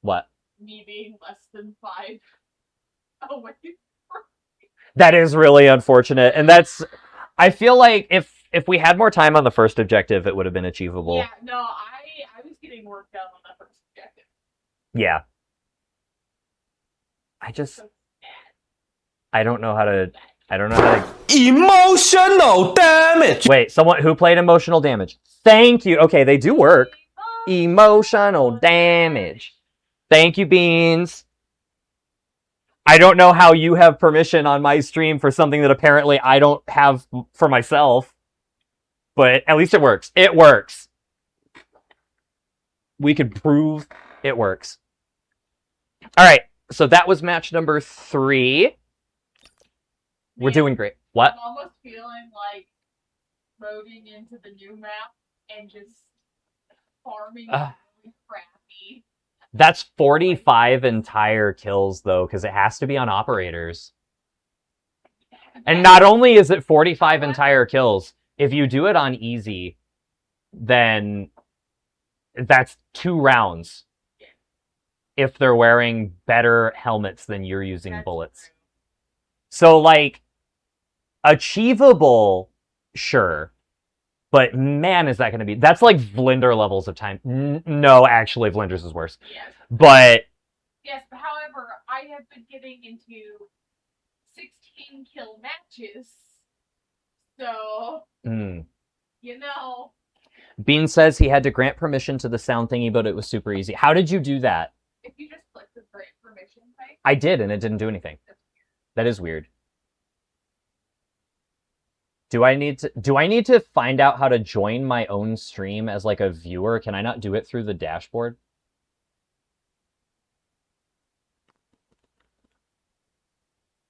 What?
Me being less than 5. Oh, wait.
That is really unfortunate, and that's. I feel like if we had more time on the first objective, it would have been achievable.
Yeah, no, I was getting work done on that first objective.
Yeah. I don't know how to.
Emotional damage!
Wait, someone who played emotional damage. Thank you. Okay, they do work. Emotional damage. Thank you, Beans. I don't know how you have permission on my stream for something that apparently I don't have for myself. But at least it works. It works. We could prove it works. All right, so that was match number 3. We're doing great. What?
I'm almost feeling like loading into the new map and just farming really crappy.
That's 45 entire kills, though, because it has to be on operators. And not only is it 45 entire kills, if you do it on easy, then that's 2 rounds. If they're wearing better helmets than you're using
That's
bullets.
True.
So, like, achievable, sure. But man, is that going to be... That's like Vlinder levels of time. No, actually, Vlinder's is worse.
Yes.
But...
Yes, but however, I have been getting into 16 kill matches. So, you know.
Bean says he had to grant permission to the sound thingy, but it was super easy. How did you do that? I did, and it didn't do anything. That is weird. Do I need to find out how to join my own stream as like a viewer? Can I not do it through the dashboard?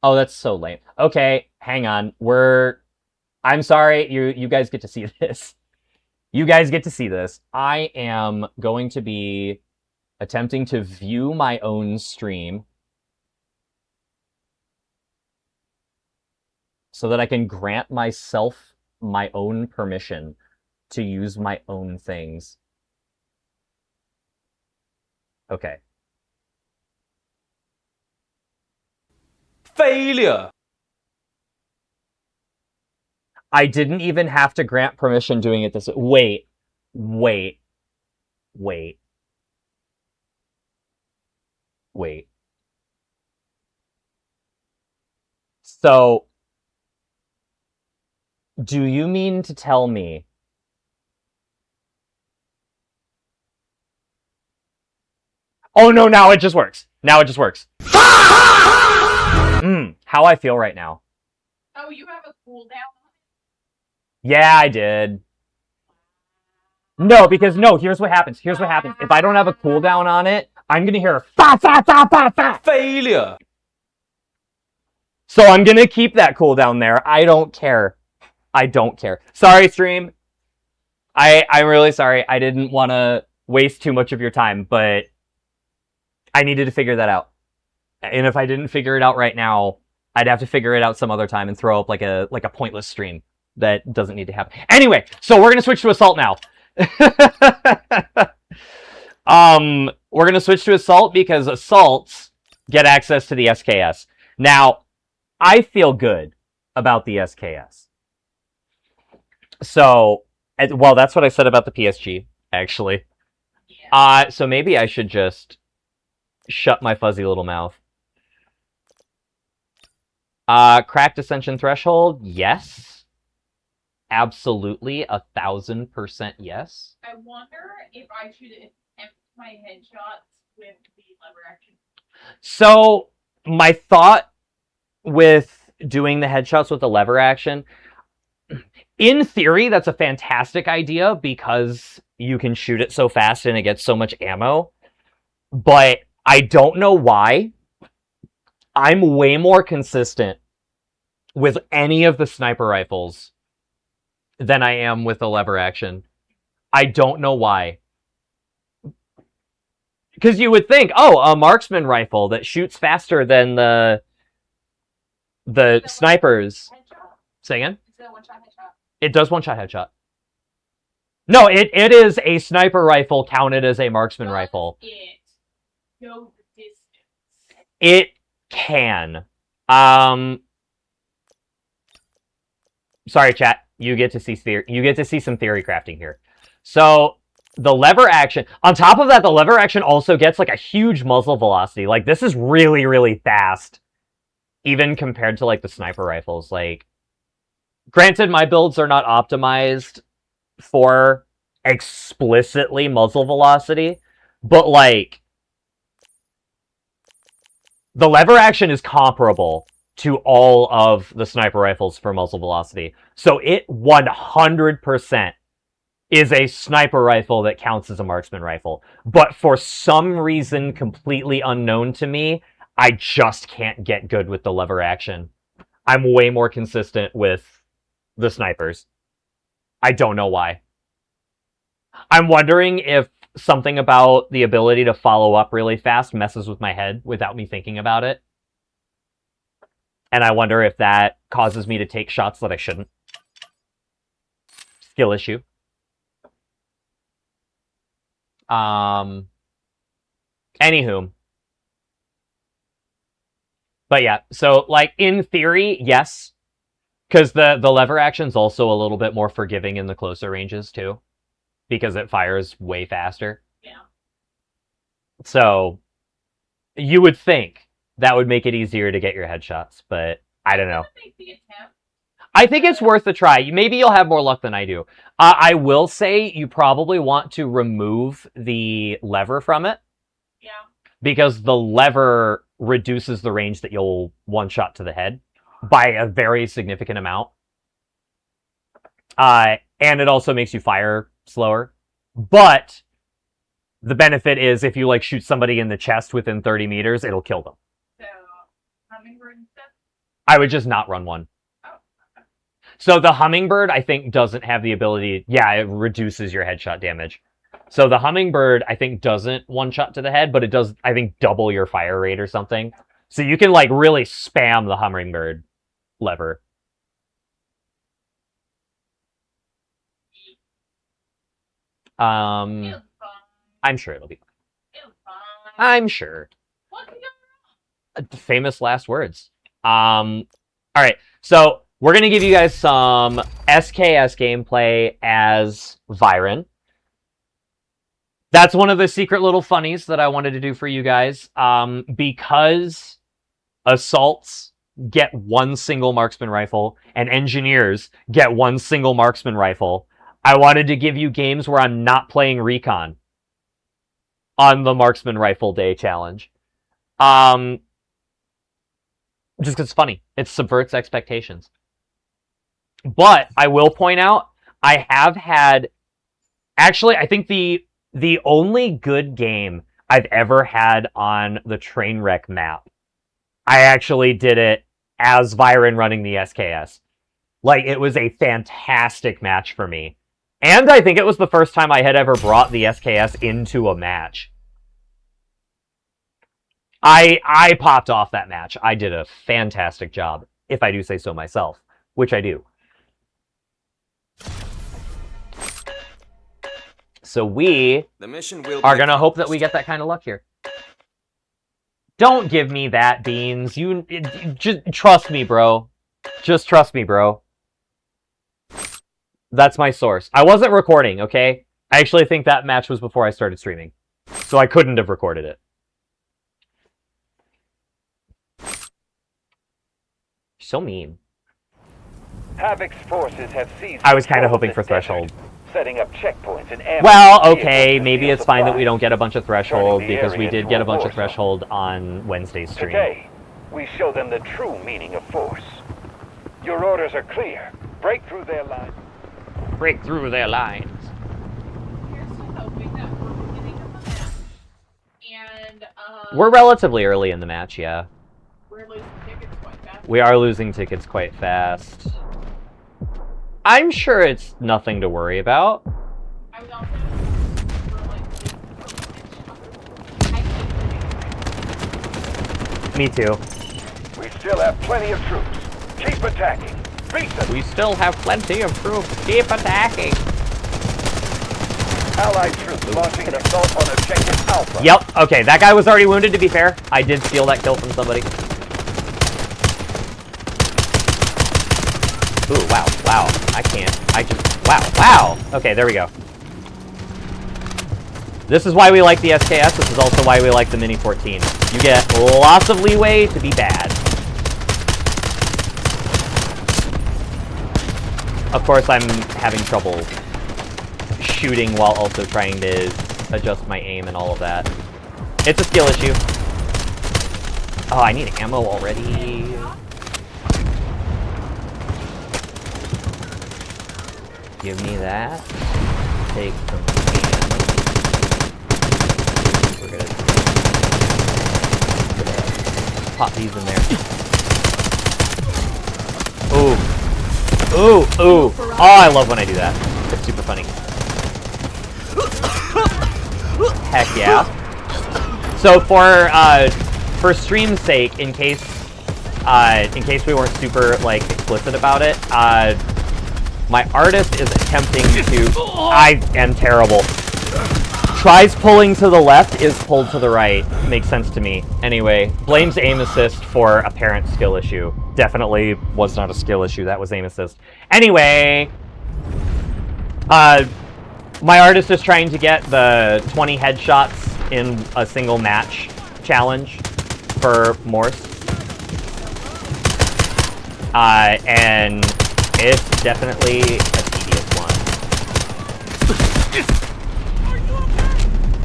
Oh, that's so lame. Okay, hang on. I'm sorry, you guys get to see this. You guys get to see this. I am going to be attempting to view my own stream so that I can grant myself my own permission to use my own things. Okay.
Failure!
I didn't even have to grant permission doing it this way. Wait. So, do you mean to tell me Oh no, now it just works. How I feel right now.
Oh, you have a cooldown on it?
Yeah, I did. No, because here's what happens. If I don't have a cooldown on it, I'm gonna hear fa fa fa fa fa
Failure!
So I'm gonna keep that cooldown there. I don't care. Sorry, stream. I'm really sorry. I didn't want to waste too much of your time, but I needed to figure that out. And if I didn't figure it out right now, I'd have to figure it out some other time and throw up like a pointless stream that doesn't need to happen. Anyway, so we're gonna switch to Assault now. We're gonna switch to Assault because Assaults get access to the SKS. Now, I feel good about the SKS. So, well, that's what I said about the PSG, actually.
Yeah.
So maybe I should just shut my fuzzy little mouth. Cracked Ascension Threshold, yes. Absolutely, 1000% yes.
I wonder if I should attempt my headshots with the lever action.
So, my thought with doing the headshots with the lever action, in theory, that's a fantastic idea because you can shoot it so fast and it gets so much ammo. But I don't know why. I'm way more consistent with any of the sniper rifles than I am with the lever action. I don't know why. Because you would think, oh, a marksman rifle that shoots faster than the snipers.
Headshot?
Say again?
Is that a one-shot headshot?
It does one-shot headshot. No, it is a sniper rifle counted as a marksman rifle.
It go the distance.
It can. Sorry, chat. You get to see some theory crafting here. So the lever action. On top of that, the lever action also gets like a huge muzzle velocity. Like this is really, really fast, even compared to like the sniper rifles. Like, granted, my builds are not optimized for explicitly muzzle velocity, but like the lever action is comparable to all of the sniper rifles for muzzle velocity. So it 100% is a sniper rifle that counts as a marksman rifle. But for some reason completely unknown to me, I just can't get good with the lever action. I'm way more consistent with the snipers. I don't know why. I'm wondering if something about the ability to follow up really fast messes with my head without me thinking about it. And I wonder if that causes me to take shots that I shouldn't. Skill issue. Anywho. But yeah, so like in theory, yes. Because the lever action's also a little bit more forgiving in the closer ranges too. Because it fires way faster.
Yeah.
So you would think that would make it easier to get your headshots, but I don't know.
Make the attempt.
I think it's worth a try. Maybe you'll have more luck than I do. I will say you probably want to remove the lever from it.
Yeah.
because the lever reduces the range that you'll one-shot to the head by a very significant amount. And it also makes you fire slower. But the benefit is if you like shoot somebody in the chest within 30 meters, it'll kill them.
So, hummingbird instead?
I would just not run one. So the hummingbird, I think, doesn't have the ability... Yeah, it reduces your headshot damage. So the hummingbird, I think, doesn't one-shot to the head, but it does, I think, double your fire rate or something. So you can, like, really spam the hummingbird lever.
It'll be fine.
I'm sure it'll be fine.
It'll be fine.
I'm sure.
What could go wrong?
Famous last words. All right, so we're going to give you guys some SKS gameplay as Viren. That's one of the secret little funnies that I wanted to do for you guys. Because assaults get one single marksman rifle and engineers get one single marksman rifle, I wanted to give you games where I'm not playing recon on the marksman rifle day challenge. Just because it's funny. It subverts expectations. But I will point out, I have had... Actually, I think the only good game I've ever had on the Trainwreck map, I actually did it as Viren running the SKS. Like, it was a fantastic match for me. And I think it was the first time I had ever brought the SKS into a match. I popped off that match. I did a fantastic job, if I do say so myself, which I do. So we are going to hope that we get that kind of luck here. Don't give me that, Beans. Just trust me, bro. Just trust me, bro. That's my source. I wasn't recording, okay? I actually think that match was before I started streaming. So I couldn't have recorded it. So mean.
Havoc's forces have seized...
I was kind of hoping for Threshold.
Setting up checkpoints and ammo.
Well, okay, maybe it's fine that we don't get a bunch of Threshold, because we did get a bunch of Threshold on Wednesday's stream.
Today, we show them the true meaning of force. Your orders are clear. Break through their lines.
Break through their lines.
We're still hoping that we're beginning of the match. And,
We're relatively early in the match, yeah.
we're losing tickets quite fast.
We are losing tickets quite fast. I'm sure it's nothing to worry about.
I was also for like I hate
Me too.
We still have plenty of troops. Keep attacking. Beat them.
We still have plenty of troops. Keep attacking.
Allied troops launching an assault on objective Alpha.
Yep, okay, that guy was already wounded, to be fair. I did steal that kill from somebody. Ooh, wow, wow. Wow. Okay, there we go. This is why we like the SKS. This is also why we like the Mini 14. You get lots of leeway to be bad. Of course, I'm having trouble shooting while also trying to adjust my aim and all of that. It's a skill issue. Oh, I need ammo already. Give me that. Take some ammo. We're gonna pop these in there. Ooh. Ooh, ooh. Oh, I love when I do that. It's super funny. Heck yeah. So for stream's sake, in case we weren't super like explicit about it, my artist is attempting to... I am terrible. Tries pulling to the left, is pulled to the right. Makes sense to me. Anyway, blames aim assist for apparent skill issue. Definitely was not a skill issue, that was aim assist. Anyway, my artist is trying to get the 20 headshots in a single match challenge for Morse. And it's definitely a tedious one.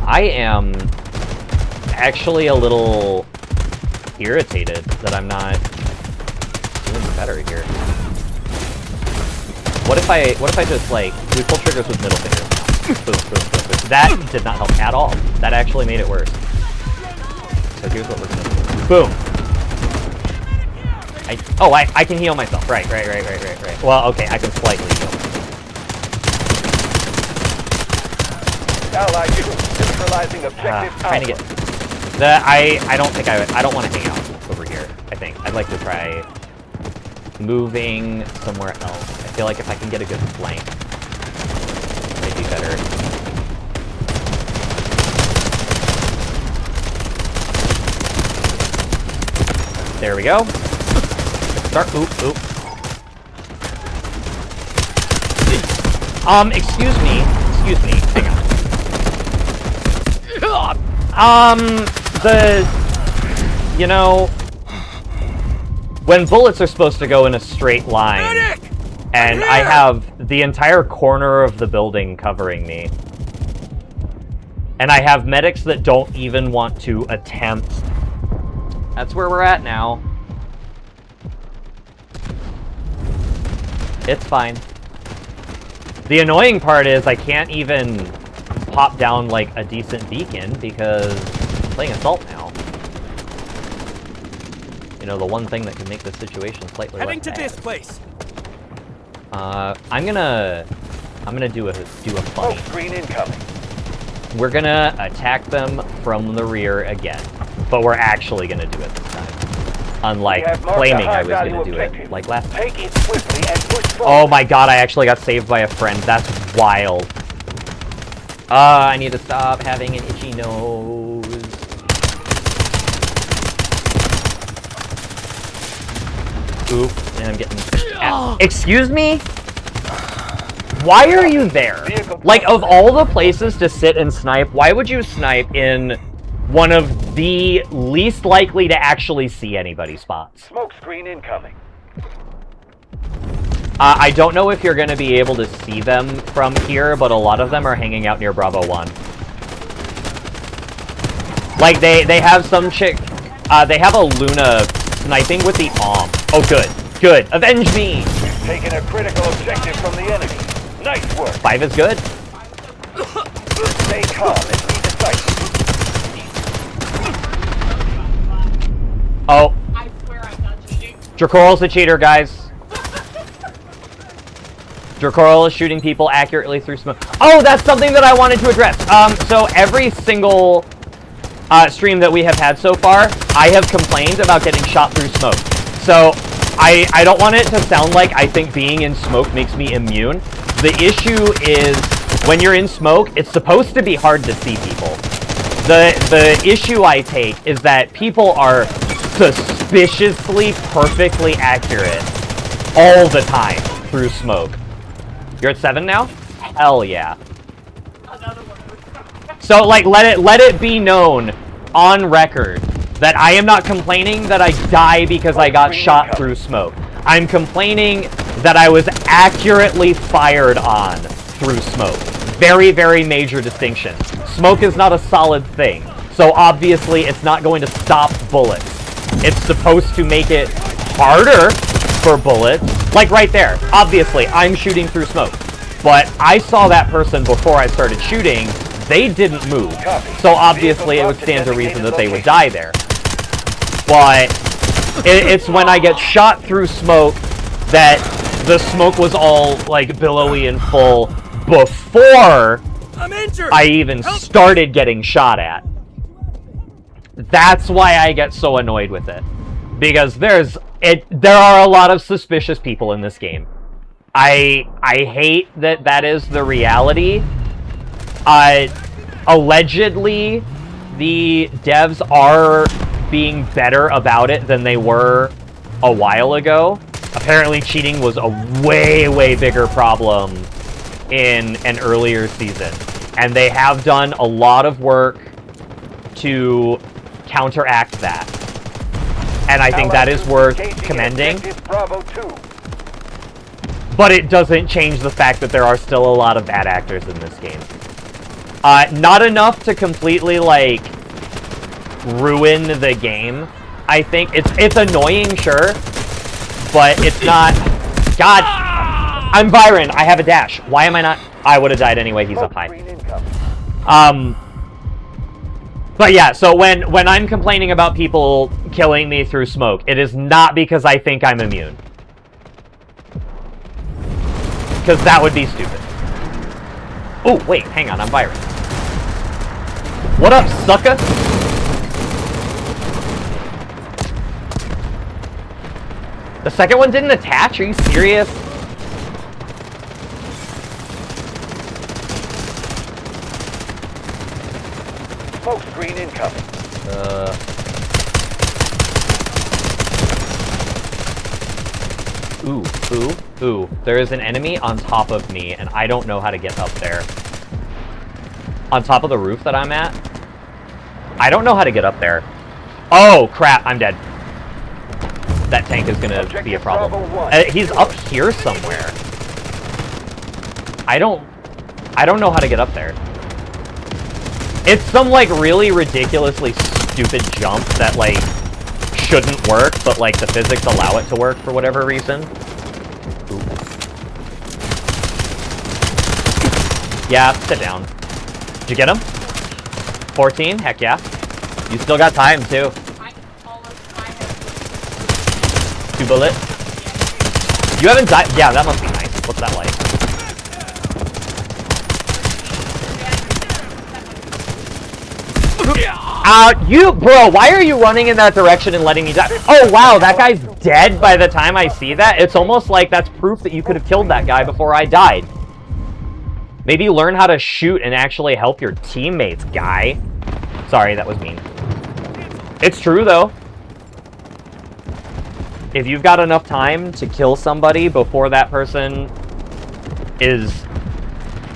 I am actually a little irritated that I'm not doing better here. What if I just like we pull triggers with middle fingers now? Boom, boom, boom, boom. That did not help at all. That actually made it worse. So here's what we're gonna do. Boom. I can heal myself. Right. Well, okay, I can slightly heal.
Allied units neutralizing objective
Trying to get I don't think I don't want to hang out over here. I think I'd like to try moving somewhere else. I feel like if I can get a good flank, it'd be better. There we go. Let's start. Oop. Excuse me. Hang on. You know, when bullets are supposed to go in a straight line, and I have the entire corner of the building covering me, and I have medics that don't even want to attempt. That's where we're at now. It's fine. The annoying part is I can't even pop down like a decent beacon because I'm playing assault now. You know, the one thing that can make this situation slightly
Heading
less
to
bad.
this place.
I'm gonna do a funny.
Smoke screen incoming.
We're gonna attack them from the rear again, but we're actually gonna do it this time. Unlike
We have marked
claiming
a
I was
high-value
gonna do
objective.
it like last time.
Take it swiftly and push forward.
Oh my god, I actually got saved by a friend. That's wild. I need to stop having an itchy nose. Oop, and I'm getting... Excuse me? Why are you there? Like, of all the places to sit and snipe, why would you snipe in one of the least likely to actually see anybody spots?
Smoke screen incoming.
I don't know if you're going to be able to see them from here, but a lot of them are hanging out near Bravo 1. Like, they have some chick... they have a Luna sniping with the AWM. Oh, good. Good. Avenge me!
Taking a critical objective from the enemy. Nice work.
5 is good.
Stay calm and be decisive.
Oh,
I swear I'm not cheating.
Dracoral's a cheater, guys. Dracoral is shooting people accurately through smoke. Oh, that's something that I wanted to address. So every single stream that we have had so far, I have complained about getting shot through smoke. So I don't want it to sound like I think being in smoke makes me immune. The issue is when you're in smoke, it's supposed to be hard to see people. The issue I take is that people are suspiciously perfectly accurate all the time through smoke. You're at 7 now? Hell yeah.
Another one.
So like let it be known on record that I am not complaining that I die because I got shot through smoke. I'm complaining that I was accurately fired on through smoke. Very, very major distinction. Smoke is not a solid thing, so obviously it's not going to stop bullets. It's supposed to make it harder for bullets. Like right there, obviously I'm shooting through smoke, but I saw that person before I started shooting. They didn't move, so obviously it would stand to reason that they would die there. But it's when I get shot through smoke that the smoke was all like billowy and full before
I'm injured.
I even started getting shot at. That's why I get so annoyed with it, because there are a lot of suspicious people in this game. I hate that that is the reality. Allegedly, the devs are being better about it than they were a while ago. Apparently, cheating was a way, way bigger problem in an earlier season. And they have done a lot of work to counteract that. And I think that is worth commending.
Bravo 2.
But it doesn't change the fact that there are still a lot of bad actors in this game. Not enough to completely, like, ruin the game. I think it's annoying, sure, but it's not. God, I'm Byron. I have a dash. Why am I not? I would have died anyway. He's up high. But yeah, so when I'm complaining about people killing me through smoke, it is not because I think I'm immune. Because that would be stupid. Oh, wait, hang on, I'm Byron. What up, sucker? The second one didn't attach? Are you serious?
Smoke screen incoming.
Ooh. There is an enemy on top of me, and I don't know how to get up there. On top of the roof that I'm at? I don't know how to get up there. Oh, crap, I'm dead. That tank is gonna be a problem. He's up here somewhere. I don't know how to get up there. It's some, like, really ridiculously stupid jump that, like, shouldn't work, but, like, the physics allow it to work for whatever reason. Ooh. Yeah, sit down. Did you get him? 14? Heck yeah. You still got time, too. 2 bullet. You haven't died? Yeah, that must be nice. What's that like? Bro, why are you running in that direction and letting me die? Oh, wow, that guy's dead by the time I see that. It's almost like that's proof that you could have killed that guy before I died. Maybe learn how to shoot and actually help your teammates, guy. Sorry, that was mean. It's true, though. If you've got enough time to kill somebody before that person is...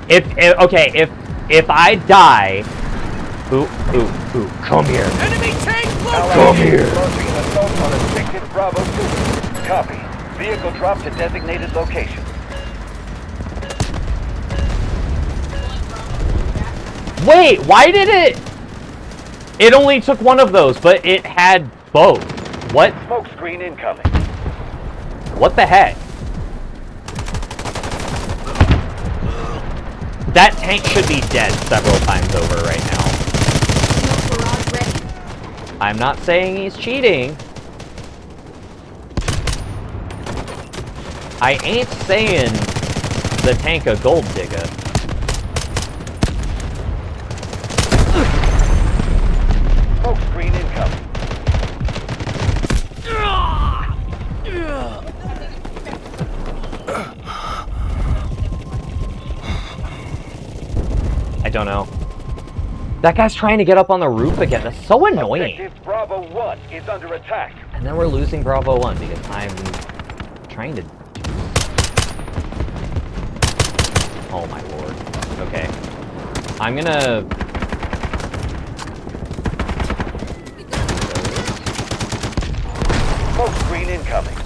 If I die... Ooh, come here.
Enemy tank
Come here.
Launching an assault on objective Bravo 2. Copy. Vehicle dropped to designated location.
Wait, why did it... It only took one of those, but it had both. What?
Smoke screen incoming.
What the heck? That tank should be dead several times over right now.
Barrage ready.
I'm not saying he's cheating. I ain't saying the tank a gold digger.
Smoke screen incoming.
I don't know. That guy's trying to get up on the roof again. That's so annoying.
Objective Bravo 1 is under attack.
And then we're losing Bravo 1 because I'm trying to... Oh my lord. Okay. I'm gonna...
Smoke screen incoming.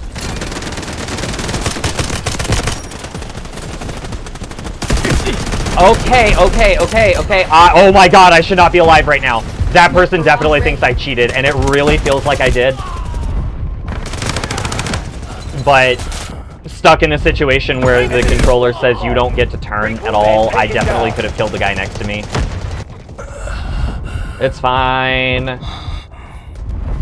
Okay. Oh my god, I should not be alive right now. That person definitely thinks I cheated, and it really feels like I did. But stuck in a situation where the controller says you don't get to turn at all, I definitely could have killed the guy next to me. It's fine.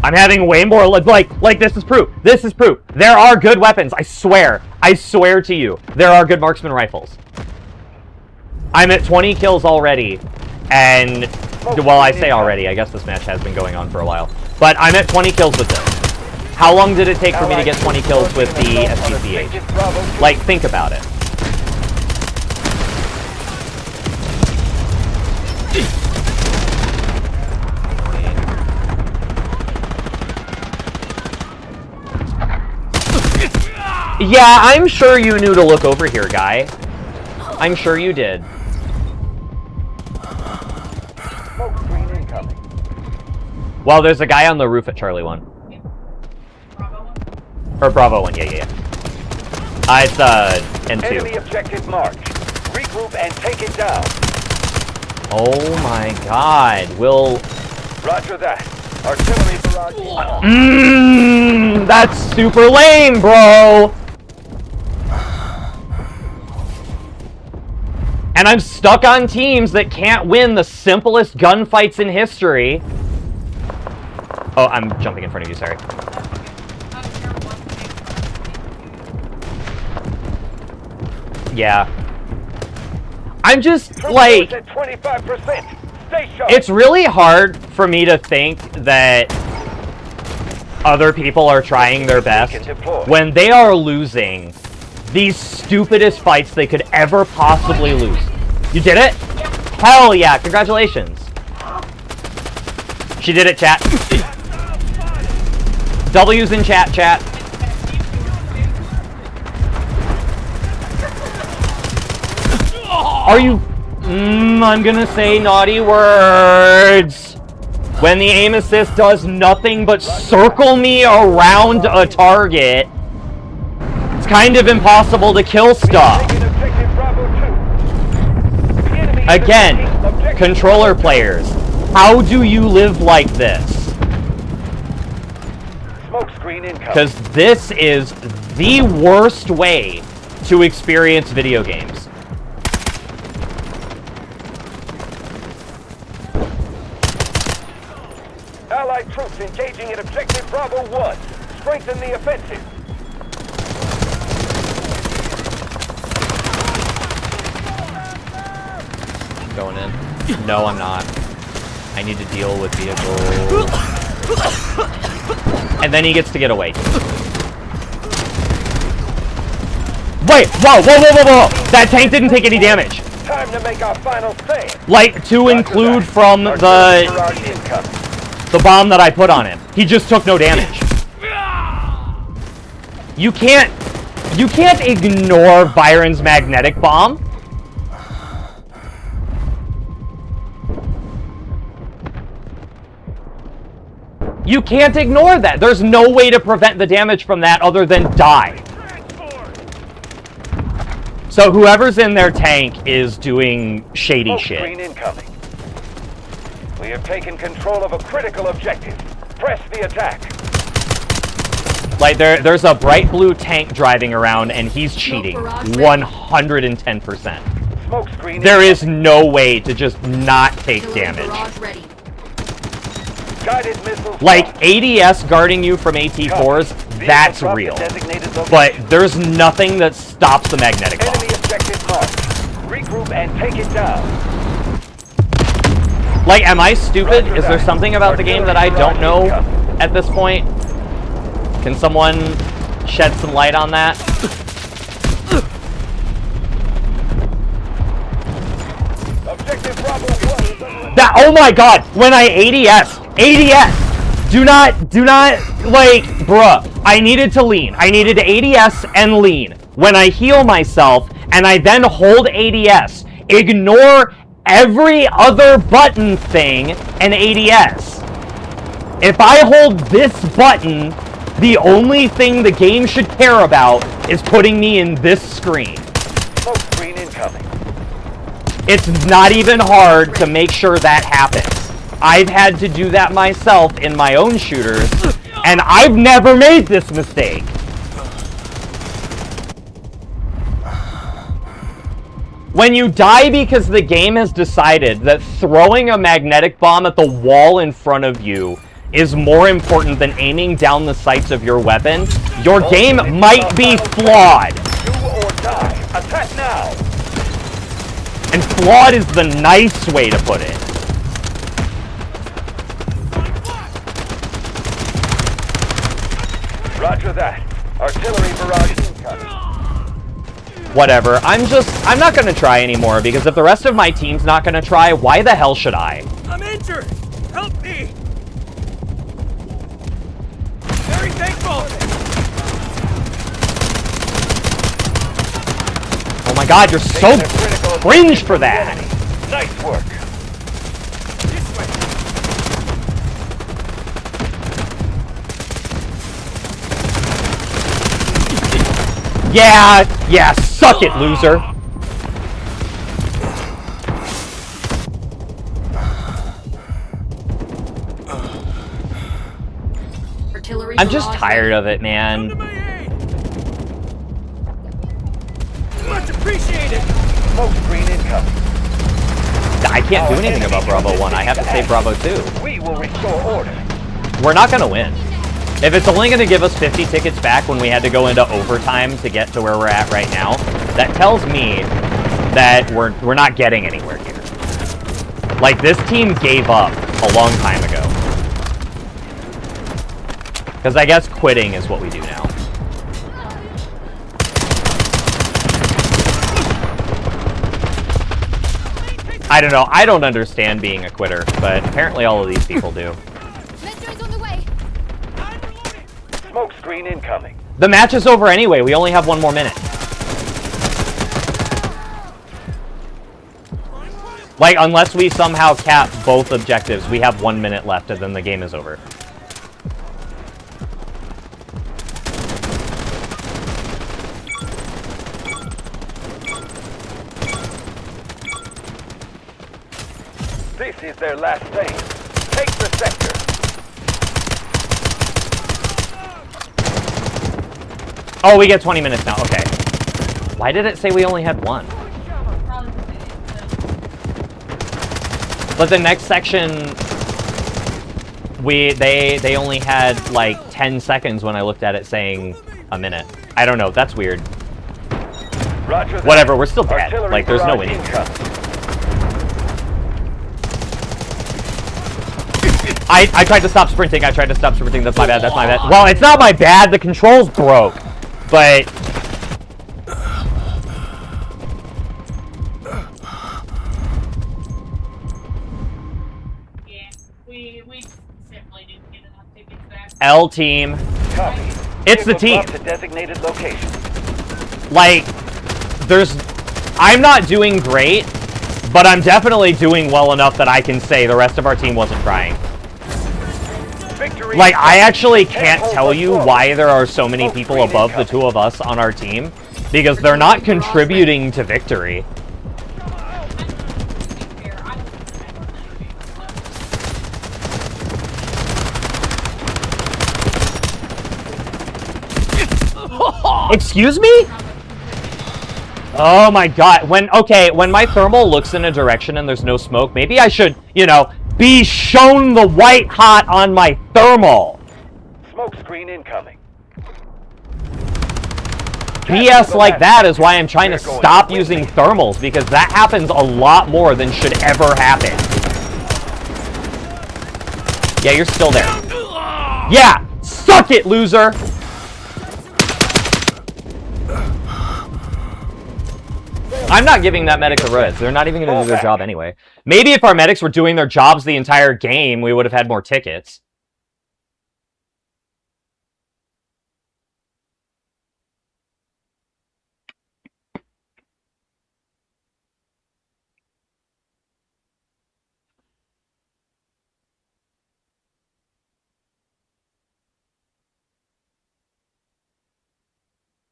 I'm having way more, like this is proof. This is proof. There are good weapons, I swear. I swear to you. There are good marksman rifles. I'm at 20 kills already, and, well, I say already, I guess this match has been going on for a while, but I'm at 20 kills with this. How long did it take for me to get 20 kills with the SPCH? Like, think about it. Yeah, I'm sure you knew to look over here, guy. I'm sure you did.
Smoke screen incoming.
Well, there's a guy on the roof at Charlie 1. Or Bravo 1, yeah. It's, N2.
Enemy objective marked. Regroup and take it down.
Oh my god, Will...
Roger that. Artillery barrage.
That's super lame, bro. And I'm stuck on teams that can't win the simplest gunfights in history. Oh, I'm jumping in front of you, sorry. Yeah. I'm just, like...
At 25%. Stay sharp.
It's really hard for me to think that other people are trying their best when they are losing these stupidest fights they could ever possibly lose. You did it? Hell yeah, congratulations. She did it, chat. W's in chat. Are you... I'm gonna say naughty words. When the aim assist does nothing but circle me around a target, it's kind of impossible to kill stuff. Again, controller players, how do you live like this?
Smoke screen incoming.
Because this is the worst way to experience video games.
Allied troops engaging at objective Bravo 1. Strengthen the offensive.
Going in. No, I'm not. I need to deal with vehicles. And then he gets to get away. Wait! Whoa! That tank didn't take any damage.
Time to make our final stand.
Like, to include from the bomb that I put on him. He just took no damage. You can't ignore Byron's magnetic bomb. You can't ignore that. There's no way to prevent the damage from that other than die. So whoever's in their tank is doing shady shit.
Screen incoming. We have taken control of a critical objective. Press the attack.
Like, there's a bright blue tank driving around, and he's cheating. 110%.
Smoke screen.
There is no way to just not take damage.
Guided missiles.
Like, ADS guarding you from AT-4s, that's real. But there's nothing that stops the magnetic bomb.
Enemy objective marked. Regroup and take it down.
Like, am I stupid? Is there something about the game that I don't know at this point? Can someone shed some light on that?
Objective Bravo 1 is under
That, oh my god, when I ADS, do not, like, bruh, I needed to lean. I needed to ADS and lean. When I heal myself, and I then hold ADS, ignore every other button thing and ADS. If I hold this button, the only thing the game should care about is putting me in this screen.
smoke screen incoming.
It's not even hard to make sure that happens. I've had to do that myself in my own shooters, and I've never made this mistake. When you die because the game has decided that throwing a magnetic bomb at the wall in front of you is more important than aiming down the sights of your weapon, your game might be flawed.
Do or die. Attack now.
And flawed is the nice way to put it.
Roger that. Artillery barrage incoming.
Whatever. I'm not gonna try anymore, because if the rest of my team's not gonna try, why the hell should I?
I'm injured! Help me! Very thankful!
Oh my god, you're so cringe for that!
Nice work.
This way!
Yeah, suck it, loser.
artillery
I'm just
barrage
tired
ready.
of it,
Come to
man.
my aid! Much appreciated!
Smoke screen incoming.
I can't do anything about Bravo 1. I have to save Bravo 2.
We will restore order.
We're not going to win. If it's only going to give us 50 tickets back when we had to go into overtime to get to where we're at right now, that tells me that we're not getting anywhere here. Like, this team gave up a long time ago. Because I guess quitting is what we do now. I don't know. I don't understand being a quitter, but apparently all of these people do.
Metro's on the way.
I'm reloading!
Smoke screen incoming.
The match is over anyway. We only have one more minute. Like, unless we somehow cap both objectives, we have 1 minute left and then the game is over.
This is their last stand. Take the sector.
Oh, we get 20 minutes now. Okay. Why did it say we only had one?
Probably
But the next section, they only had like 10 seconds when I looked at it saying a minute. I don't know. That's weird.
Roger that.
Whatever. We're still dead.
Artillery
Like, there's no
barrage
winning.
incoming.
I tried to stop sprinting. That's my bad. That's my bad. Well, it's not my bad. The controls broke. But
yeah, we simply didn't get enough tickets back.
L team.
Copy.
It's the
Vehicles
team.
up to designated location.
Like, I'm not doing great, but I'm definitely doing well enough that I can say the rest of our team wasn't trying.
Victory.
Like, I actually can't tell you why there are so many people above the two of us on our team, because they're not contributing to victory. Excuse me? Oh my god. When my thermal looks in a direction and there's no smoke, maybe I should, be shown the white hot on my thermal.
Smoke screen incoming.
BS like that is why I'm trying to stop using thermals, because that happens a lot more than should ever happen. Yeah, you're still there. Yeah! Suck it, loser! I'm not giving that medic the reds. They're not even going to do their job anyway. Maybe if our medics were doing their jobs the entire game, we would have had more tickets.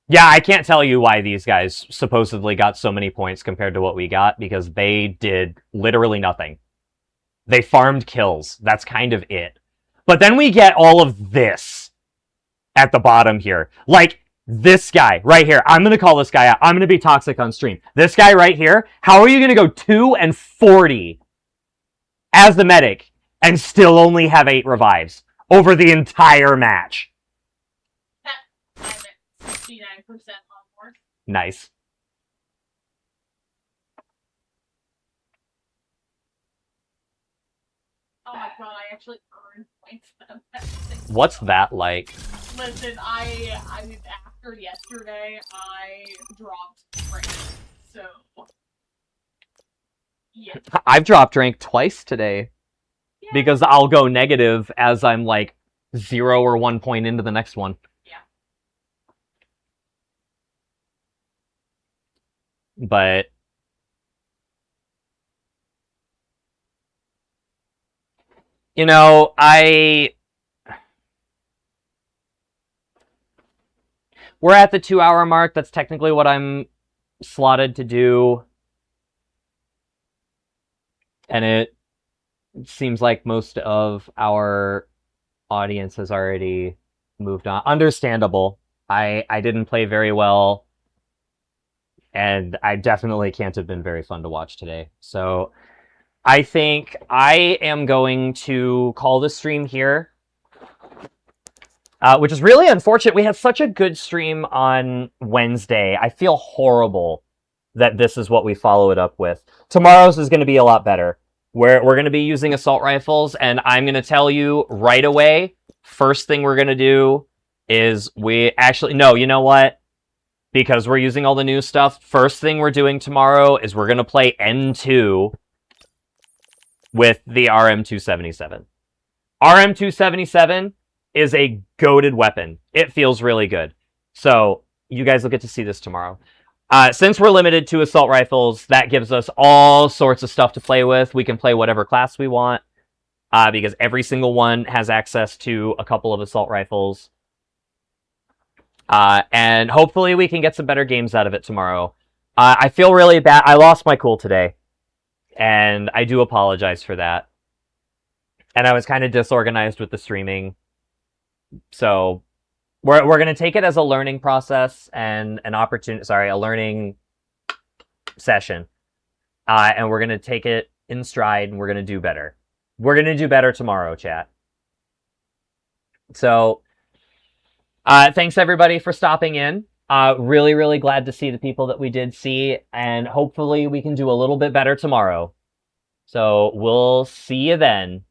Yeah, I can't tell you why these guys supposedly got so many points compared to what we got, because they did literally nothing. They farmed kills. That's kind of it. But then we get all of this at the bottom here. Like, this guy right here. I'm going to call this guy out. I'm going to be toxic on stream. This guy right here. How are you going to go 2 and 40 as the medic and still only have 8 revives over the entire match?
I'm at 69% on board.
Nice.
Oh my god, I actually earned points from that.
What's that like?
Listen, I mean, after yesterday, I dropped rank, so yeah.
I've dropped rank twice today because I'll go negative as I'm like 0 or 1 point into the next one.
Yeah.
But we're at the 2-hour mark. That's technically what I'm slotted to do. And it seems like most of our audience has already moved on. Understandable. I didn't play very well, and I definitely can't have been very fun to watch today. So I think I am going to call the stream here, which is really unfortunate. We had such a good stream on Wednesday. I feel horrible that this is what we follow it up with. Tomorrow's is going to be a lot better. We're going to be using assault rifles, and I'm going to tell you right away, first thing we're going to do is no, you know what? Because we're using all the new stuff, first thing we're doing tomorrow is we're going to play N2 with the RM277. RM277 is a goated weapon. It feels really good. So you guys will get to see this tomorrow. Since we're limited to assault rifles, that gives us all sorts of stuff to play with. We can play whatever class we want, because every single one has access to a couple of assault rifles. And hopefully we can get some better games out of it tomorrow. I feel really bad. I lost my cool today, and I do apologize for that. And I was kind of disorganized with the streaming. So we're going to take it as a learning process and a learning session. And we're going to take it in stride, and we're going to do better. We're going to do better tomorrow, chat. So thanks everybody for stopping in. Really, really glad to see the people that we did see, and hopefully we can do a little bit better tomorrow. So we'll see you then.